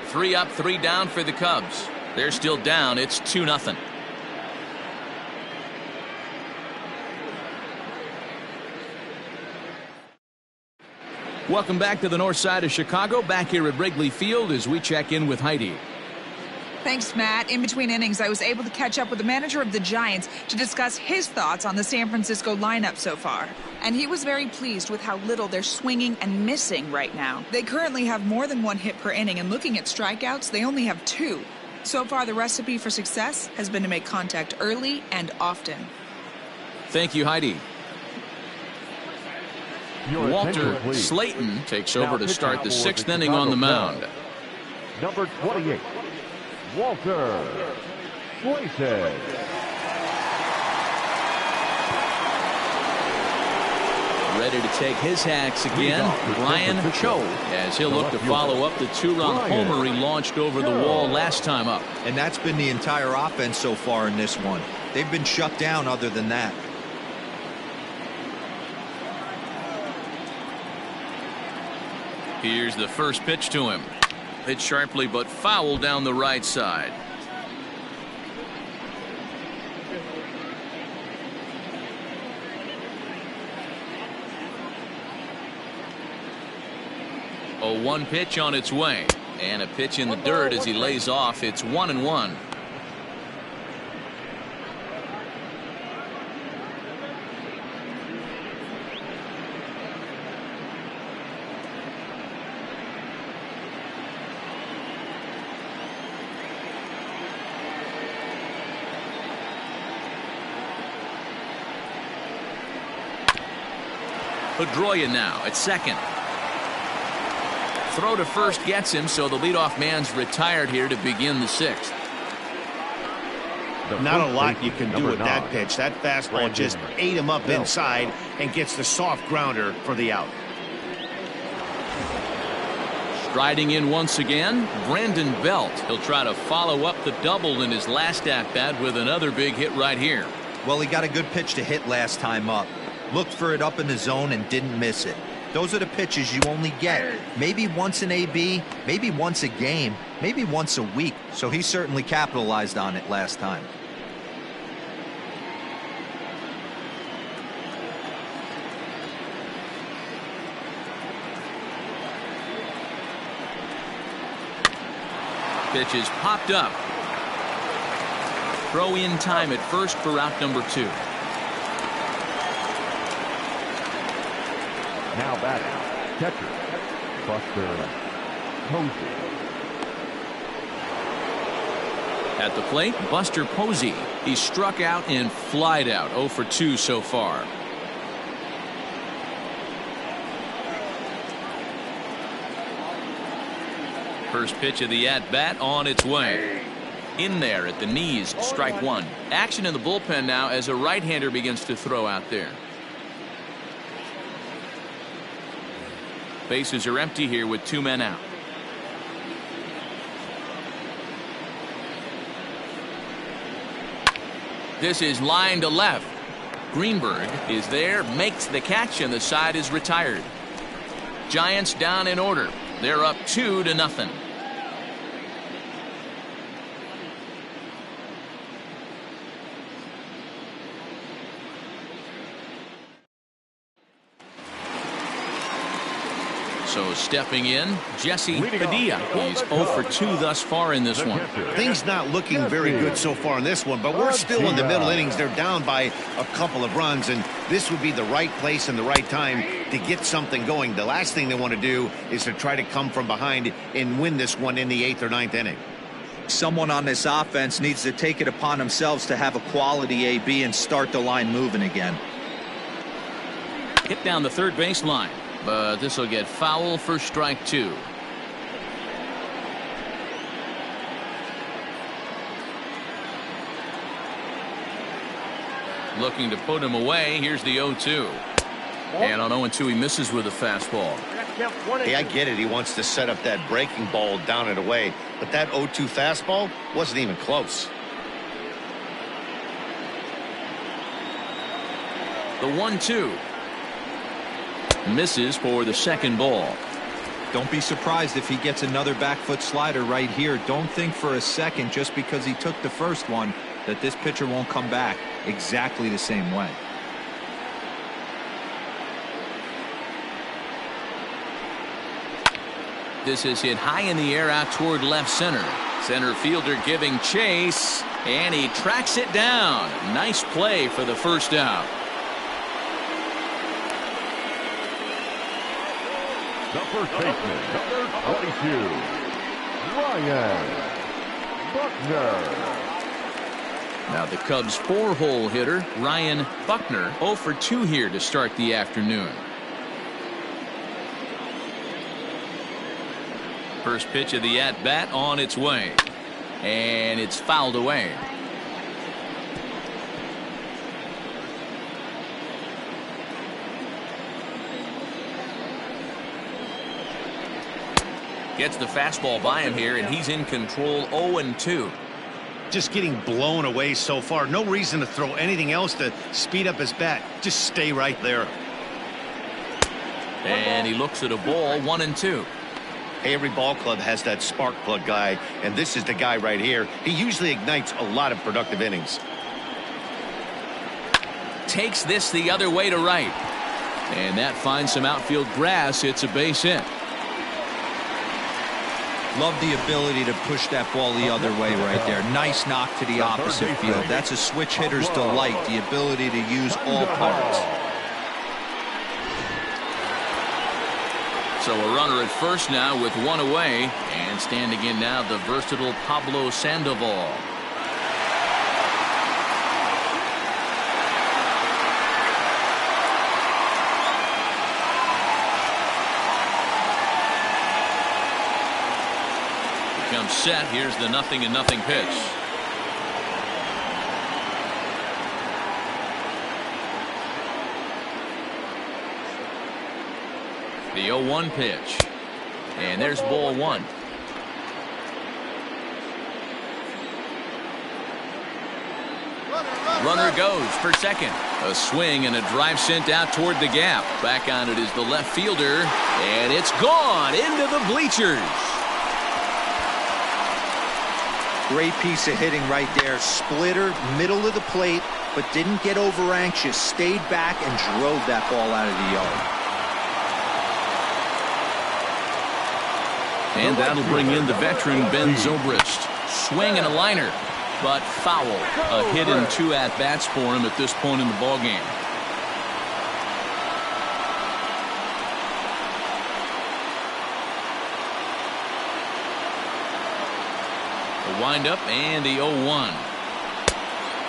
3 up, 3 down for the Cubs. They're still down. It's 2-0. Welcome back to the north side of Chicago. Back here at Wrigley Field as we check in with Heidi. Thanks, Matt. In between innings, I was able to catch up with the manager of the Giants to discuss his thoughts on the San Francisco lineup so far. And he was very pleased with how little they're swinging and missing right now. They currently have more than 1 hit per inning, and looking at strikeouts, they only have 2. So far, the recipe for success has been to make contact early and often. Thank you, Heidi. Walter Slayton takes over to start the 6th inning on the mound. Number 28, Walter Slayton. Ready to take his hacks again, Brian Cho, as he'll look to follow up the 2-run homer he launched over the wall last time up. And that's been the entire offense so far in this one. They've been shut down other than that. Here's the first pitch to him. Hit sharply but foul down the right side. A 1 pitch on its way. And a pitch in the dirt as he lays off. It's 1-1. Pedroia now at second. Throw to first gets him, so the leadoff man's retired here to begin the 6th. Not a lot you can do with that pitch. That fastball just ate him up inside and gets the soft grounder for the out. Striding in once again, Brandon Belt. He'll try to follow up the double in his last at-bat with another big hit right here. Well, he got a good pitch to hit last time up. Looked for it up in the zone and didn't miss it. Those are the pitches you only get maybe once in AB, maybe once a game, maybe once a week. So he certainly capitalized on it last time. Pitch is popped up. Throw in time at first for out number 2. Now batting, catcher, Buster Posey. At the plate, Buster Posey. He struck out and flied out. 0 for 2 so far. First pitch of the at-bat on its way. In there at the knees, strike 1. Action in the bullpen now as a right-hander begins to throw out there. Bases are empty here with 2 men out. This is line to left. Greenberg is there, makes the catch, and the side is retired. Giants down in order. They're up 2-0. So stepping in, Jesse Padilla. He's 0 for 2 thus far in this one. Things not looking very good so far in this one, but we're still in the middle innings. They're down by a couple of runs, and this would be the right place and the right time to get something going. The last thing they want to do is to try to come from behind and win this one in the 8th or 9th inning. Someone on this offense needs to take it upon themselves to have a quality AB and start the line moving again. Hit down the third baseline, but this will get foul for strike 2. Looking to put him away. Here's the 0-2. And on 0-2, he misses with a fastball. Hey, I get it. He wants to set up that breaking ball down and away, but that 0-2 fastball wasn't even close. The 1-2. Misses for the second ball. Don't be surprised if he gets another back foot slider right here. Don't think for a second, just because he took the first one, that this pitcher won't come back exactly the same way. This is hit high in the air out toward left center. Center fielder giving chase, and he tracks it down. Nice play for the first out. The first baseman, number 22, Ryan Buckner. Now the Cubs' 4-hole hitter, Ryan Buckner, 0 for 2 here to start the afternoon. First pitch of the at-bat on its way. And it's fouled away. Gets the fastball by him here, and he's in control. 0-2. Just getting blown away so far. No reason to throw anything else to speed up his bat. Just stay right there. And he looks at a ball. 1-2. Hey, every ball club has that spark plug guy, and this is the guy right here. He usually ignites a lot of productive innings. Takes this the other way to right. And that finds some outfield grass. It's a base hit. Love the ability to push that ball the other way right there. Nice knock to the opposite field. That's a switch hitter's delight, the ability to use all parts. So a runner at first now with 1 away, and standing in now the versatile Pablo Sandoval. Comes set. Here's the 0-0 pitch. The 0-1 pitch. And there's ball 1. Runner goes for second. A swing and a drive sent out toward the gap. Back on it is the left fielder. And it's gone into the bleachers. Great piece of hitting right there. Splitter, middle of the plate, but didn't get over anxious. Stayed back and drove that ball out of the yard. And that'll bring in the veteran Ben Zobrist. Swing and a liner, but foul. A hit and 2 at-bats for him at this point in the ballgame. The windup and the 0-1.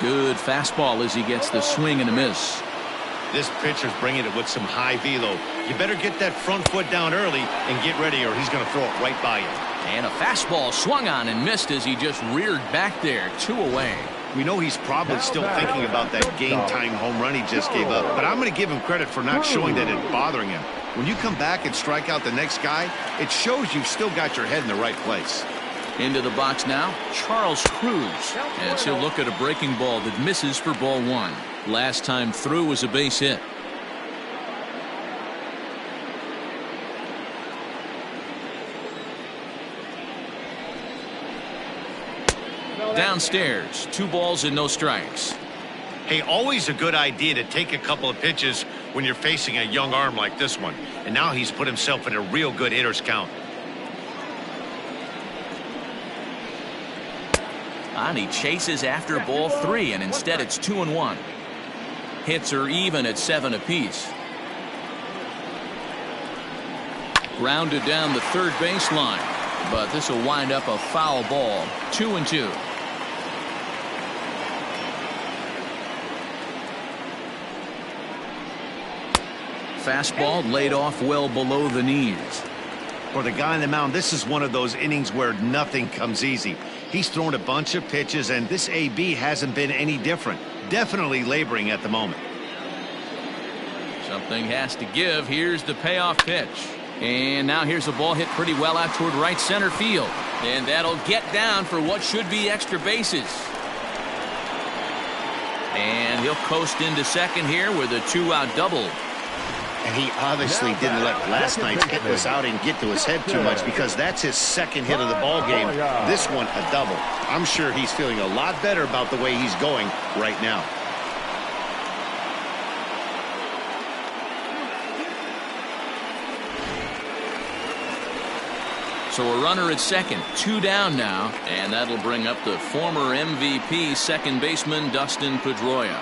Good fastball as he gets the swing and a miss. This pitcher's bringing it with some high velo. You better get that front foot down early and get ready, or he's going to throw it right by you. And a fastball swung on and missed as he just reared back there. 2 away. We know he's probably still thinking about that game-time home run he just gave up, but I'm going to give him credit for not showing that it's bothering him. When you come back and strike out the next guy, it shows you've still got your head in the right place. Into the box now, Charles Cruz, as he'll look at a breaking ball that misses for ball 1. Last time through was a base hit. Downstairs, 2 balls and no strikes. Hey, always a good idea to take a couple of pitches when you're facing a young arm like this one. And now he's put himself in a real good hitter's count. And he chases after ball 3, and instead it's 2-1. Hits are even at 7 apiece. Grounded down the third baseline, but this will wind up a foul ball. 2-2. Fastball laid off well below the knees. For the guy on the mound, this is one of those innings where nothing comes easy. He's thrown a bunch of pitches, and this AB hasn't been any different. Definitely laboring at the moment. Something has to give. Here's the payoff pitch. And now here's a ball hit pretty well out toward right center field. And that'll get down for what should be extra bases. And he'll coast into second here with a 2-out double. And he obviously didn't let last night's hitless outing get to his head too much, because that's his second hit of the ball game. This one a double. I'm sure he's feeling a lot better about the way he's going right now. So a runner at second, 2 down now, and that'll bring up the former MVP second baseman Dustin Pedroia.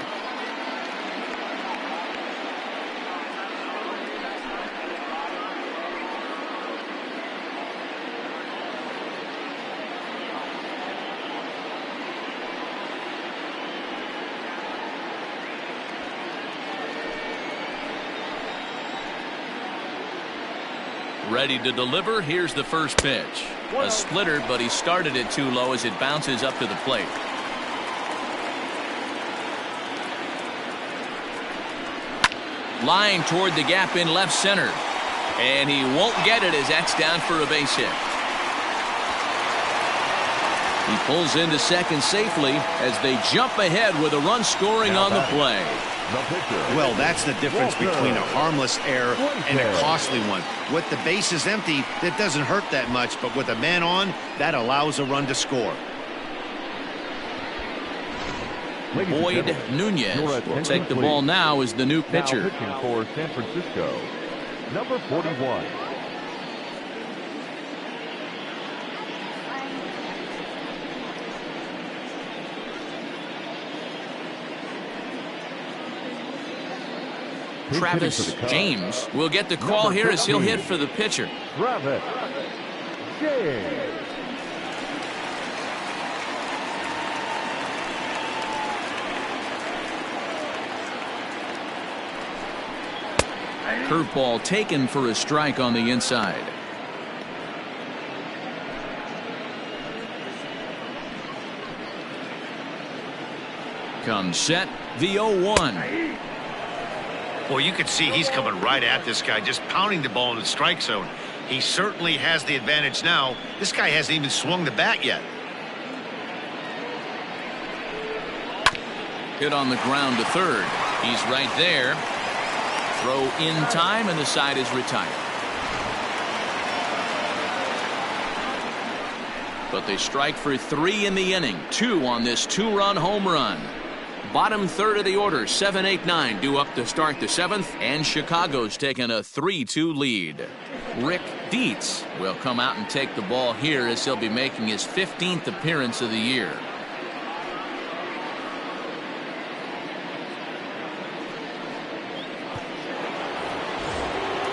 Ready to deliver. Here's the first pitch. A splitter, but he started it too low as it bounces up to the plate. Line toward the gap in left center. And he won't get it as that's down for a base hit. He pulls into second safely as they jump ahead with a run scoring on the play. Well, that's the difference between a harmless error and a costly one. With the bases empty, that doesn't hurt that much, but with a man on, that allows a run to score. Boyd Nunez will take the ball now as the new pitcher. Now pitching for San Francisco, number 41. Travis James will get the call here as he'll hit for the pitcher. Travis James. Curveball taken for a strike on the inside. Comes set, the 0-1. Well, you can see he's coming right at this guy, just pounding the ball in the strike zone. He certainly has the advantage now. This guy hasn't even swung the bat yet. Hit on the ground to third. He's right there. Throw in time, and the side is retired. But they strike for 3 in the inning. 2 on this 2-run home run. Bottom third of the order, 7, 8, 9 due up to start the 7th, and Chicago's taken a 3-2 lead. Rick Dietz will come out and take the ball here as he'll be making his 15th appearance of the year.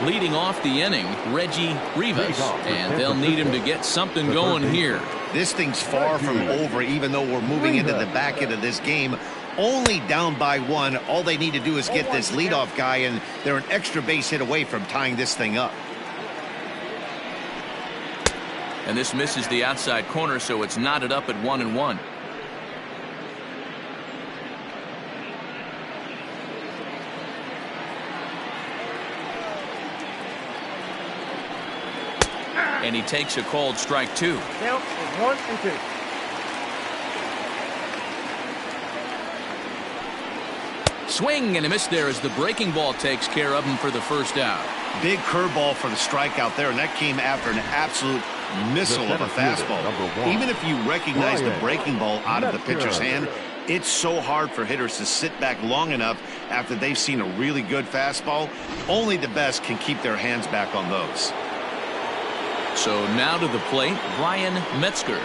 Leading off the inning, Reggie Rivas, and they'll need him to get something going here. This thing's far from over, even though we're moving into the back end of this game. Only down by 1. All they need to do is get this leadoff guy, and they're an extra base hit away from tying this thing up. And this misses the outside corner, so it's knotted up at 1-1. And he takes a called strike 2. Count is 1 and 2. Swing and a miss there as the breaking ball takes care of him for the first out. Big curveball for the strikeout there, and that came after an absolute missile of a fastball. Even if you recognize the breaking ball out of the pitcher's hand, It's so hard for hitters to sit back long enough after they've seen a really good fastball. Only the best can keep their hands back on those. So now to the plate, Brian Metzger,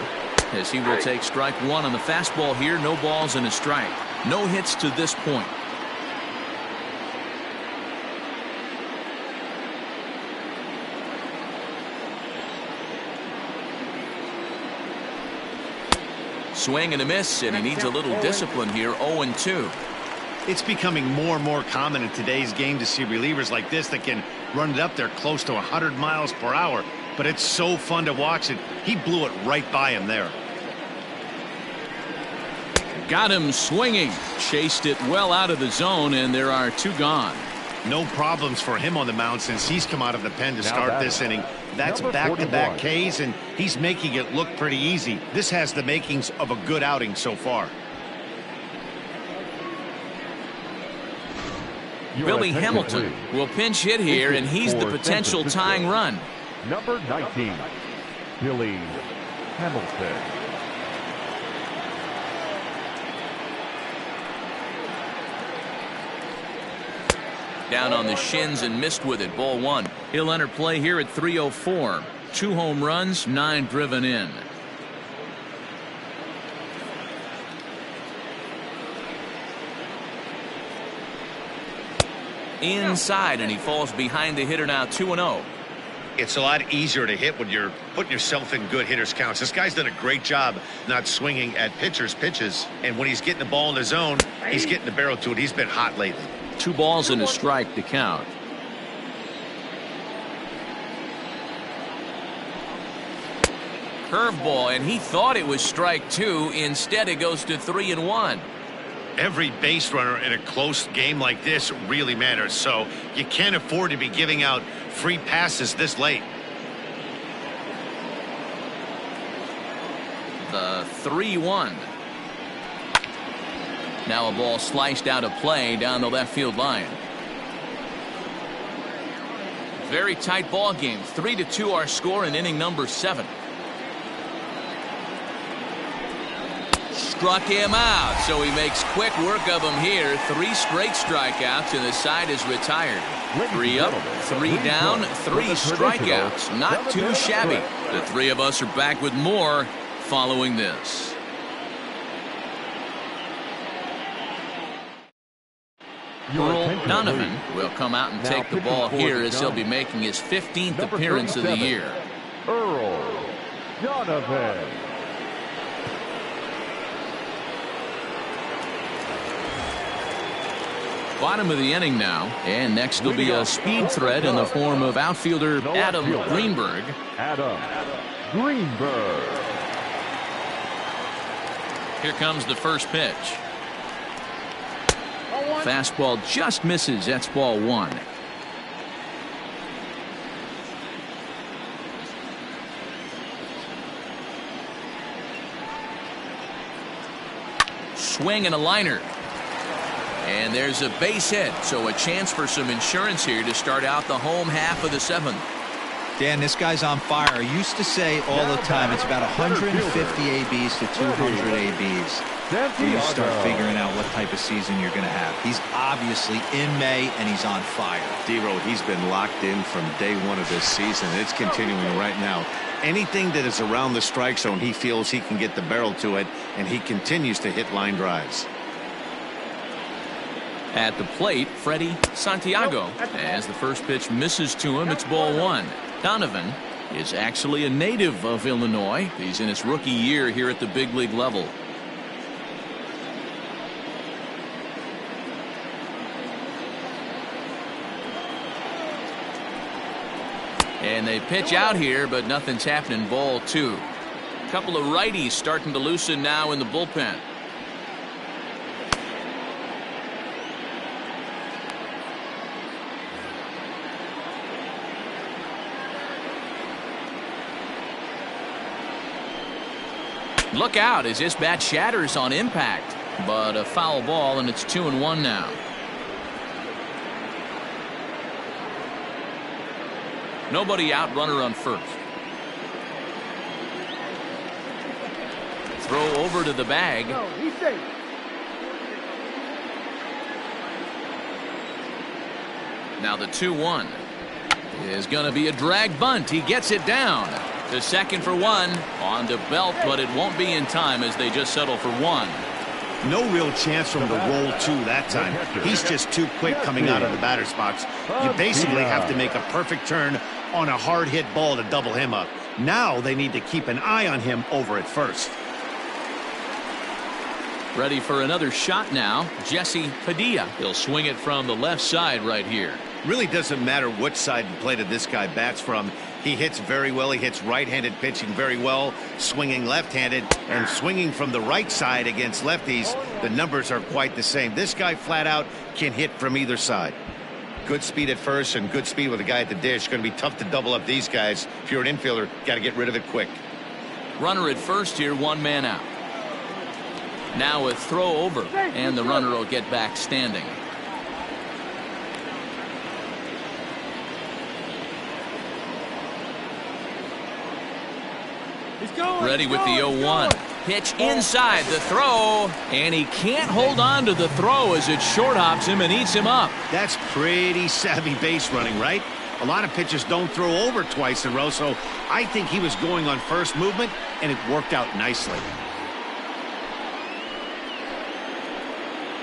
as he will take strike one on the fastball here. No balls and a strike. No hits to this point. Swing and a miss, and he needs a little discipline here. 0-2. It's becoming more and more common in today's game to see relievers like this that can run it up there close to 100 miles per hour. But it's so fun to watch it. He blew it right by him there. Got him swinging. Chased it well out of the zone, and there are two gone. No problems for him on the mound since he's come out of the pen to start this inning. That's back-to-back Ks, and he's making it look pretty easy. This has the makings of a good outing so far. Billy Hamilton will pinch hit here, and he's the potential tying run. Number 19, Billy Hamilton. Down on the shins and missed with it. Ball one. He'll enter play here at 3:04. 2 home runs, 9 driven in. Inside, and he falls behind the hitter now. 2-0. It's a lot easier to hit when you're putting yourself in good hitters counts. This guy's done a great job not swinging at pitchers' pitches. And when he's getting the ball in the zone, he's getting the barrel to it. He's been hot lately. 2 balls and a strike to count. Curveball, and he thought it was strike 2. Instead, it goes to 3-1. Every base runner in a close game like this really matters, so you can't afford to be giving out free passes this late. The 3-1. Now a ball sliced out of play down the left field line. Very tight ball game. 3-2 our score in inning number 7. Struck him out, so he makes quick work of him here. 3 straight strikeouts, and the side is retired. 3 up, 3 down, 3 strikeouts. Not too shabby. The 3 of us are back with more following this. Earl Donovan will come out and take the ball here as he'll be making his 15th appearance of the year. Earl Donovan. Bottom of the inning now, and next will be a speed threat in the form of outfielder Adam Greenberg. Adam Greenberg. Here comes the first pitch. Fastball just misses. That's ball 1. Swing and a liner. And there's a base hit, so a chance for some insurance here to start out the home half of the 7th. Dan, this guy's on fire. I used to say all the time it's about 150 ABs to 200 ABs. When you start figuring out what type of season you're going to have. He's obviously in May, and he's on fire. D-Road, he's been locked in from day 1 of this season. It's continuing right now. Anything that is around the strike zone, he feels he can get the barrel to it, and he continues to hit line drives. At the plate, Freddie Santiago. As the first pitch misses to him, it's ball 1. Donovan is actually a native of Illinois. He's in his rookie year here at the big league level. And they pitch out here, but nothing's happening. Ball 2. A couple of righties starting to loosen now in the bullpen. Look out as this bat shatters on impact, but a foul ball, and it's 2-1 now. Nobody out, runner on first. Throw over to the bag. No, he's safe. Now the 2-1 is going to be a drag bunt. He gets it down to second for one. On to Belt, but it won't be in time as they just settle for one. No real chance for him to roll two that time. He's just too quick coming out of the batter's box. You basically have to make a perfect turn on a hard hit ball to double him up. Now they need to keep an eye on him over at first. Ready for another shot now. Jesse Padilla. He'll swing it from the left side right here. Really doesn't matter which side of the plate this guy bats from. He hits very well. He hits right-handed pitching very well, swinging left-handed, and swinging from the right side against lefties. The numbers are quite the same. This guy flat out can hit from either side. Good speed at first and good speed with a guy at the dish. Going to be tough to double up these guys. If you're an infielder, got to get rid of it quick. Runner at first here, one man out. Now a throw over, and the runner will get back standing. Ready with the 0-1. Pitch inside the throw, and he can't hold on to the throw as it short hops him and eats him up. That's pretty savvy base running, right? A lot of pitchers don't throw over twice in a row, so I think he was going on first movement, and it worked out nicely.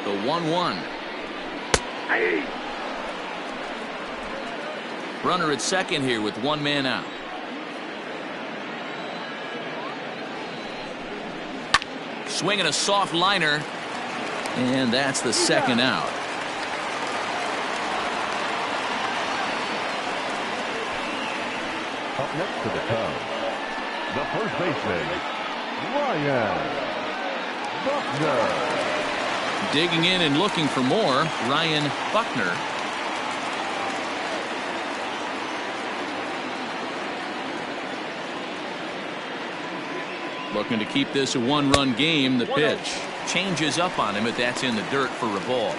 The 1-1. Hey. Runner at second here with one man out. Swinging a soft liner, and that's the second out. Up next to the Cubs, the first baseman, Ryan Buckner. Digging in and looking for more, Ryan Buckner. Looking to keep this a one-run game. The pitch changes up on him, but that's in the dirt for a ball.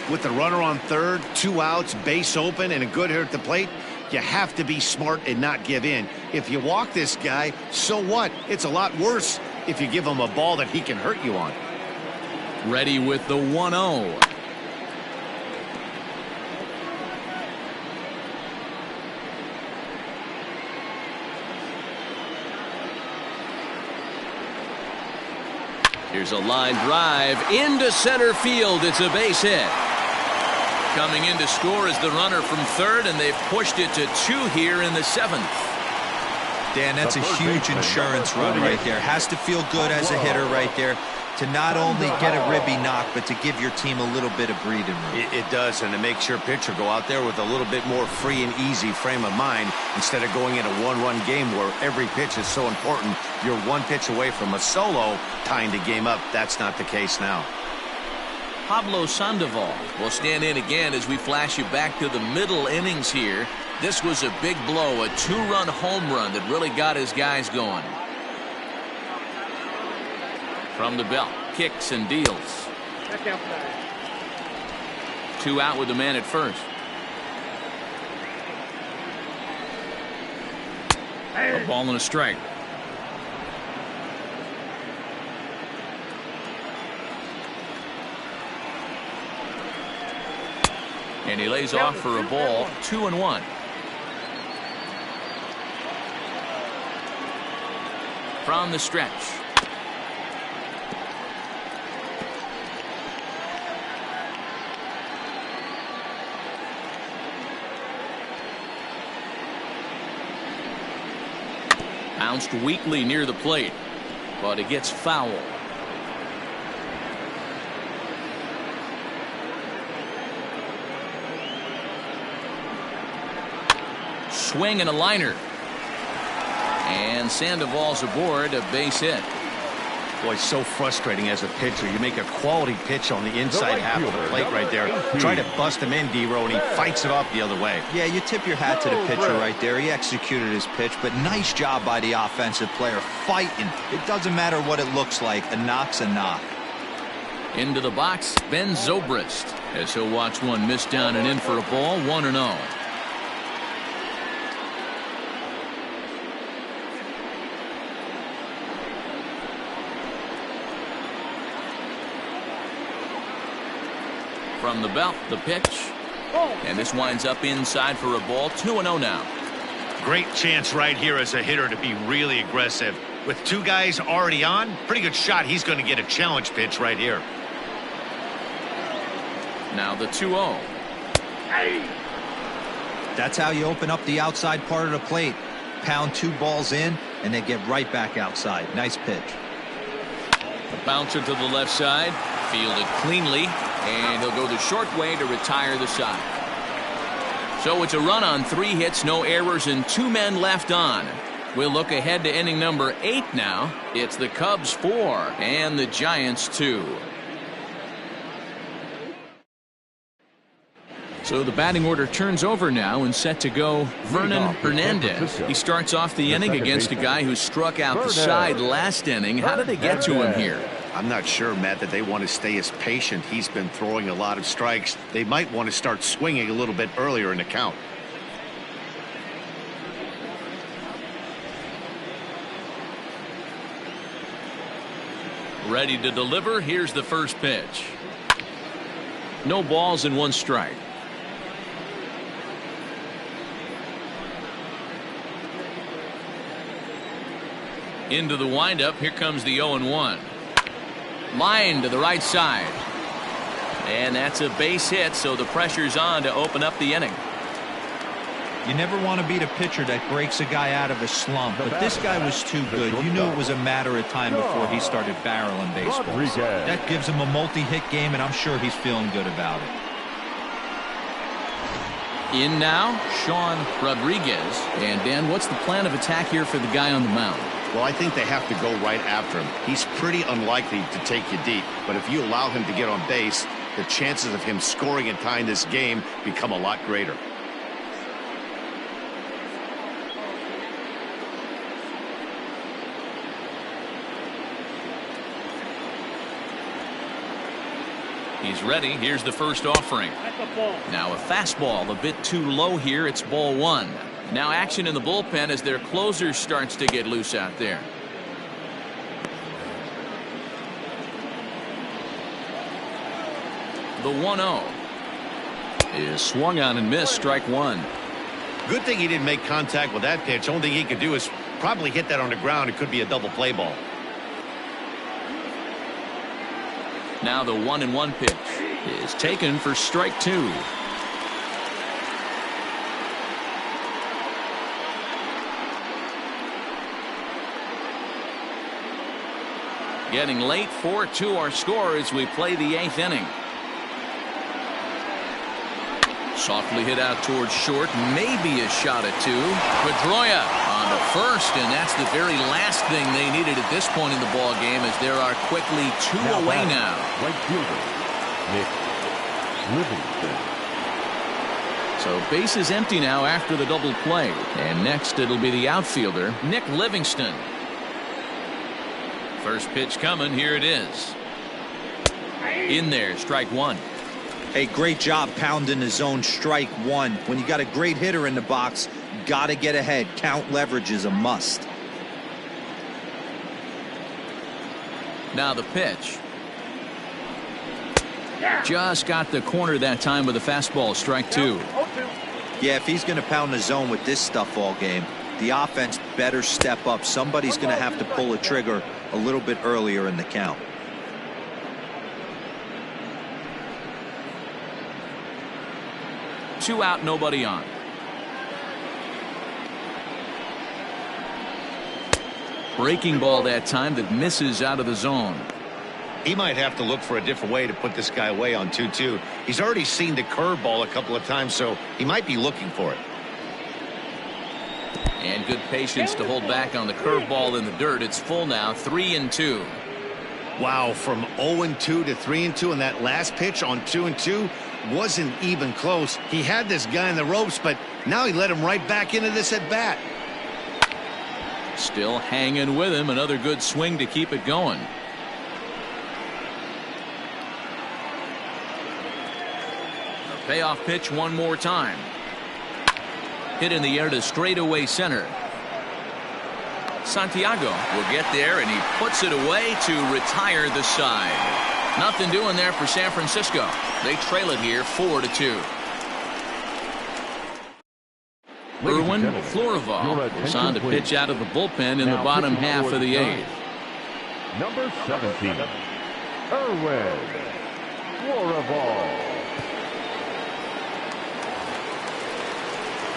With the runner on third, 2 outs, base open, and a good hitter at the plate, you have to be smart and not give in. If you walk this guy, so what? It's a lot worse if you give him a ball that he can hurt you on. Ready with the 1-0. Here's a line drive into center field. It's a base hit. Coming in to score is the runner from third, and they've pushed it to 2 here in the 7th. Dan, that's a huge insurance run right there. Has to feel good as a hitter right there to not only get a ribby knock, but to give your team a little bit of breathing room. It does, and it makes your pitcher go out there with a little bit more free and easy frame of mind instead of going in a one-run game where every pitch is so important. You're one pitch away from a solo tying the game up. That's not the case now. Pablo Sandoval will stand in again as we flash you back to the middle innings here. This was a big blow, a 2-run home run that really got his guys going. From the belt, kicks and deals. 2 out with the man at first. A ball and a strike. And he lays off for a ball. 2-1. From the stretch. Bounced weakly near the plate, but it gets foul. Swing and a liner. And Sandoval's aboard, a base hit. Boy, it's so frustrating as a pitcher. You make a quality pitch on the inside half of the plate right there. Try to bust him in, D-Row, and he fights it off the other way. Yeah, you tip your hat to the pitcher right there. He executed his pitch, but nice job by the offensive player fighting. It doesn't matter what it looks like. A knock's a knock. Into the box, Ben Zobrist, as he'll watch one miss down and in for a ball. 1-0. From the belt, the pitch. And this winds up inside for a ball. 2-0 now. Great chance right here as a hitter to be really aggressive. With two guys already on, pretty good shot. He's going to get a challenge pitch right here. Now the 2-0. That's how you open up the outside part of the plate. Pound 2 balls in, and they get right back outside. Nice pitch. A bouncer to the left side. Fielded cleanly. And he'll go the short way to retire the side. So it's a run on 3 hits, no errors, and 2 men left on. We'll look ahead to inning number 8 now. It's the Cubs 4 and the Giants 2. So the batting order turns over now and set to go Vernon Hernandez. He starts off the inning against a guy who struck out the side last inning. How did they get to him here? I'm not sure, Matt, that they want to stay as patient. He's been throwing a lot of strikes. They might want to start swinging a little bit earlier in the count. Ready to deliver. Here's the first pitch. No balls and 1 strike. Into the windup. Here comes the 0-1. Line to the right side. And that's a base hit, so the pressure's on to open up the inning. You never want to beat a pitcher that breaks a guy out of a slump, but this guy was too good. You knew it was a matter of time before he started barreling baseballs. That gives him a multi-hit game, and I'm sure he's feeling good about it. In now, Sean Rodriguez. And Dan, what's the plan of attack here for the guy on the mound? Well, I think they have to go right after him. He's pretty unlikely to take you deep, but if you allow him to get on base, the chances of him scoring and tying this game become a lot greater. He's ready. Here's the first offering. Now a fastball a bit too low here. It's ball 1. Now action in the bullpen as their closer starts to get loose out there. The 1-0 is swung on and missed. Strike 1. Good thing he didn't make contact with that pitch. Only thing he could do is probably hit that on the ground. It could be a double play ball. Now the 1-1 pitch is taken for strike 2. Getting late. 4-2 our score as we play the 8th inning. Softly hit out towards short. Maybe a shot at 2. Pedroia on to first, and that's the very last thing they needed at this point in the ball game, as there are quickly 2 away now. Right fielder, Nick Livingston. So base is empty now after the double play, and next it'll be the outfielder Nick Livingston. First pitch coming. Here it is. In there. Strike 1. Hey, great job pounding the zone. Strike 1. When you got a great hitter in the box, got to get ahead. Count leverage is a must. Now the pitch. Just got the corner that time with a fastball. Strike 2. Yeah, if he's going to pound the zone with this stuff all game, the offense better step up. Somebody's going to have to pull a trigger a little bit earlier in the count. Two out, nobody on. Breaking ball that time that misses out of the zone. He might have to look for a different way to put this guy away on 2-2. He's already seen the curveball a couple of times, so he might be looking for it. And good patience to hold back on the curveball in the dirt. It's full now. 3-2. Wow, from 0-2 to 3-2, and that last pitch on 2-2 wasn't even close. He had this guy in the ropes, but now he let him right back into this at bat. Still hanging with him. Another good swing to keep it going. A payoff pitch one more time. Hit in the air to straightaway center. Santiago will get there, and he puts it away to retire the side. Nothing doing there for San Francisco. They trail it here 4-2. Ladies and Erwin gentlemen, Florival your is attention, on to please. pitch out of the bullpen in Now the bottom pitching half for of the the eighth. Number 17, Erwin Florival.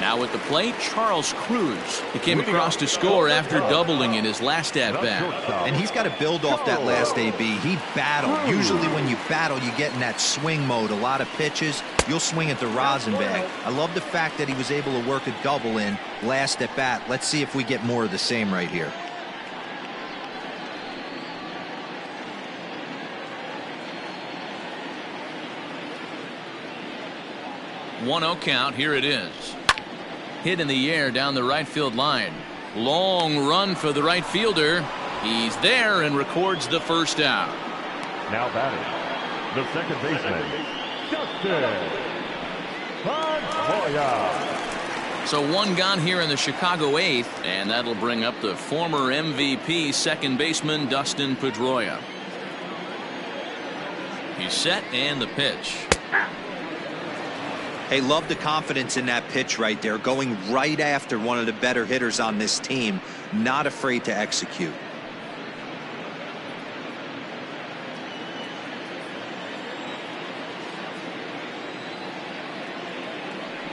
Now at the plate, Charles Cruz. He came across to score after doubling in his last at-bat. And he's got to build off that last AB. He battled. Usually when you battle, you get in that swing mode. A lot of pitches, you'll swing at the rosin bag. I love the fact that he was able to work a double in last at bat. Let's see if we get more of the same right here. One-zero count. Here it is. Hit in the air down the right field line. Long run for the right fielder. He's there and records the first out. Now batting, the second baseman, Justin Pedroia. So one gone here in the Chicago eighth, and that'll bring up the former MVP second baseman Dustin Pedroia. He's set and the pitch. Hey, love the confidence in that pitch right there, going right after one of the better hitters on this team, not afraid to execute.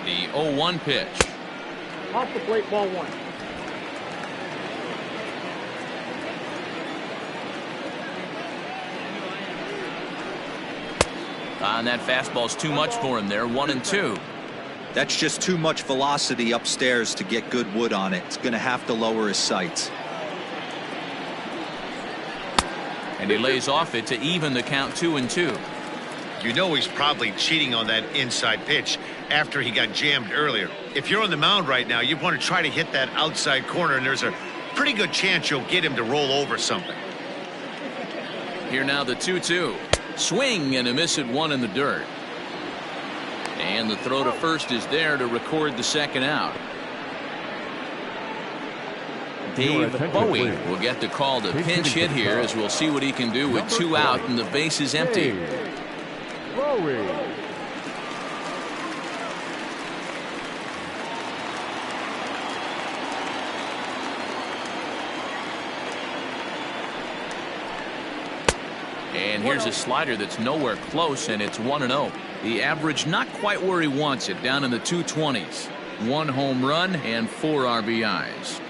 The 0-1 pitch. Off the plate, ball one. And that fastball's too much for him there. 1-2. That's just too much velocity upstairs to get good wood on it. It's going to have to lower his sights. And he lays off it to even the count 2-2. You know he's probably cheating on that inside pitch after he got jammed earlier. If you're on the mound right now, you want to try to hit that outside corner, and there's a pretty good chance you'll get him to roll over something. Here now the 2-2. Swing and a miss at one in the dirt. And the throw to first is there to record the second out. Dave Bowie will get the call to pinch hit here, as we'll see what he can do with two out and the base is empty. Bowie. And here's a slider that's nowhere close, and it's 1-0. The average not quite where he wants it, down in the 220s. One home run and 4 RBIs.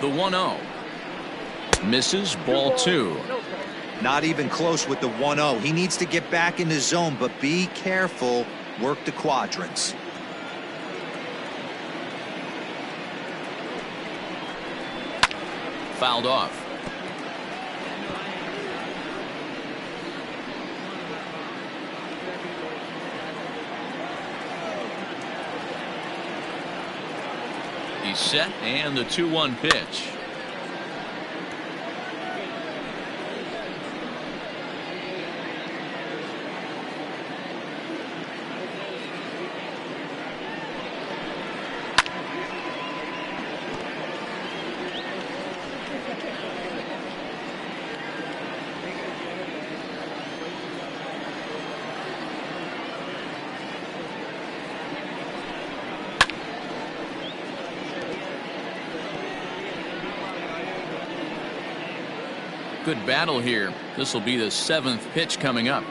The 1-0. Misses, ball 2. Not even close with the 1-0. He needs to get back in the zone, but be careful. Work the quadrants. Fouled off. He's set and the 2-1 pitch. Good battle here. This will be the 7th pitch coming up.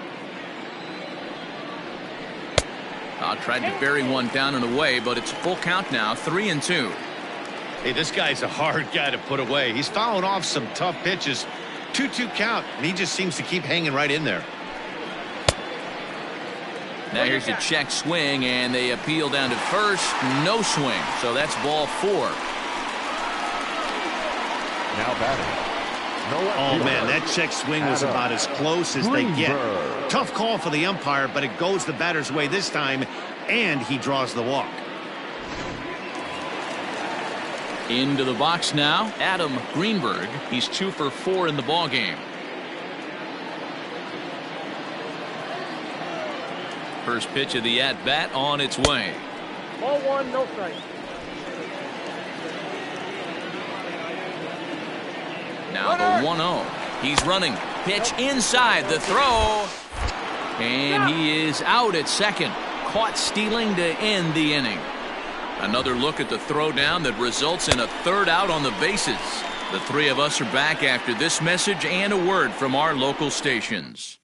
Tried to bury one down and away, but it's full count now. 3-2. Hey, this guy's a hard guy to put away. He's fouled off some tough pitches. 2-2 count, and he just seems to keep hanging right in there. Now here's a check swing, and they appeal down to first. No swing, so that's ball 4. Now batting. Oh, man, that check swing was about as close as they get. Tough call for the umpire, but it goes the batter's way this time, and he draws the walk. Into the box now, Adam Greenberg. He's 2 for 4 in the ballgame. First pitch of the at-bat on its way. Ball one, no strike. Now the 1-0. He's running. Pitch inside. The throw. And he is out at second. Caught stealing to end the inning. Another look at the throwdown that results in a third out on the bases. The three of us are back after this message and a word from our local stations.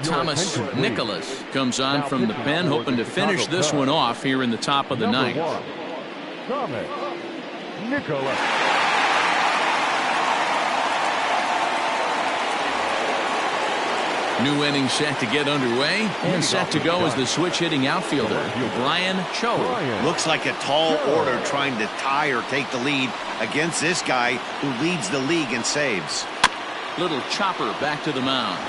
Thomas Nicholas comes on from the pen, hoping to finish this one off here in the top of the ninth. Thomas Nicholas. New inning set to get underway, and set to go is the switch-hitting outfielder, Brian Cho. Looks like a tall order trying to tie or take the lead against this guy who leads the league in saves. Little chopper back to the mound.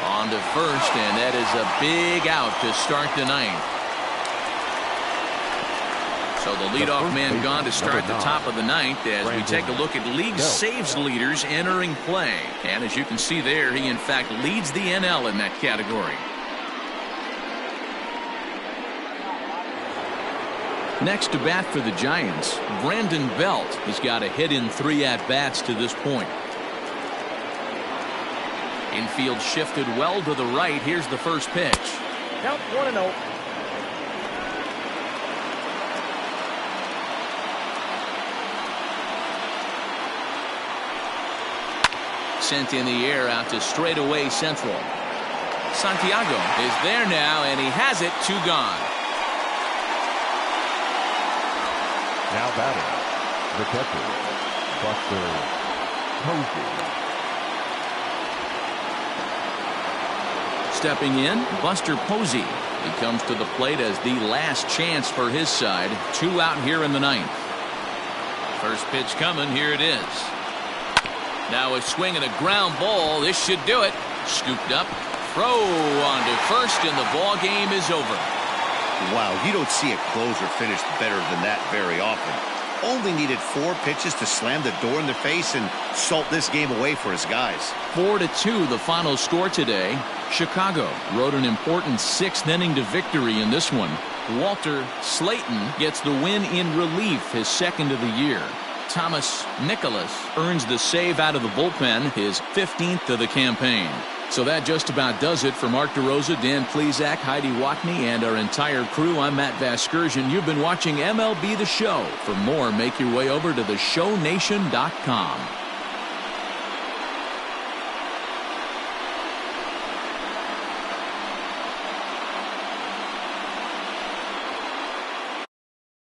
On to first, and that is a big out to start the ninth. So the leadoff man gone to start the top of the ninth as we take a look at league saves leaders entering play. And as you can see there, he in fact leads the NL in that category. Next to bat for the Giants, Brandon Belt. He's got a hit in 3 at-bats to this point. Infield shifted well to the right. Here's the first pitch. Count 1-0. Sent in the air out to straightaway central. Santiago is there now, and he has it. 2 gone. Now batting, the catcher, Buster Posey. Stepping in, Buster Posey. He comes to the plate as the last chance for his side. 2 out here in the ninth. First pitch coming. Here it is. Now a swing and a ground ball. This should do it. Scooped up. Throw on to first, and the ball game is over. Wow, you don't see a closer finish better than that very often. Only needed 4 pitches to slam the door in their face and salt this game away for his guys. 4-2 the final score today. Chicago rode an important 6th inning to victory in this one. Walter Slayton gets the win in relief, his 2nd of the year. Thomas Nicholas earns the save out of the bullpen, his 15th of the campaign. So that just about does it for Mark DeRosa, Dan Plesac, Heidi Watney, and our entire crew. I'm Matt Vasgersian. You've been watching MLB The Show. For more, make your way over to theshownation.com.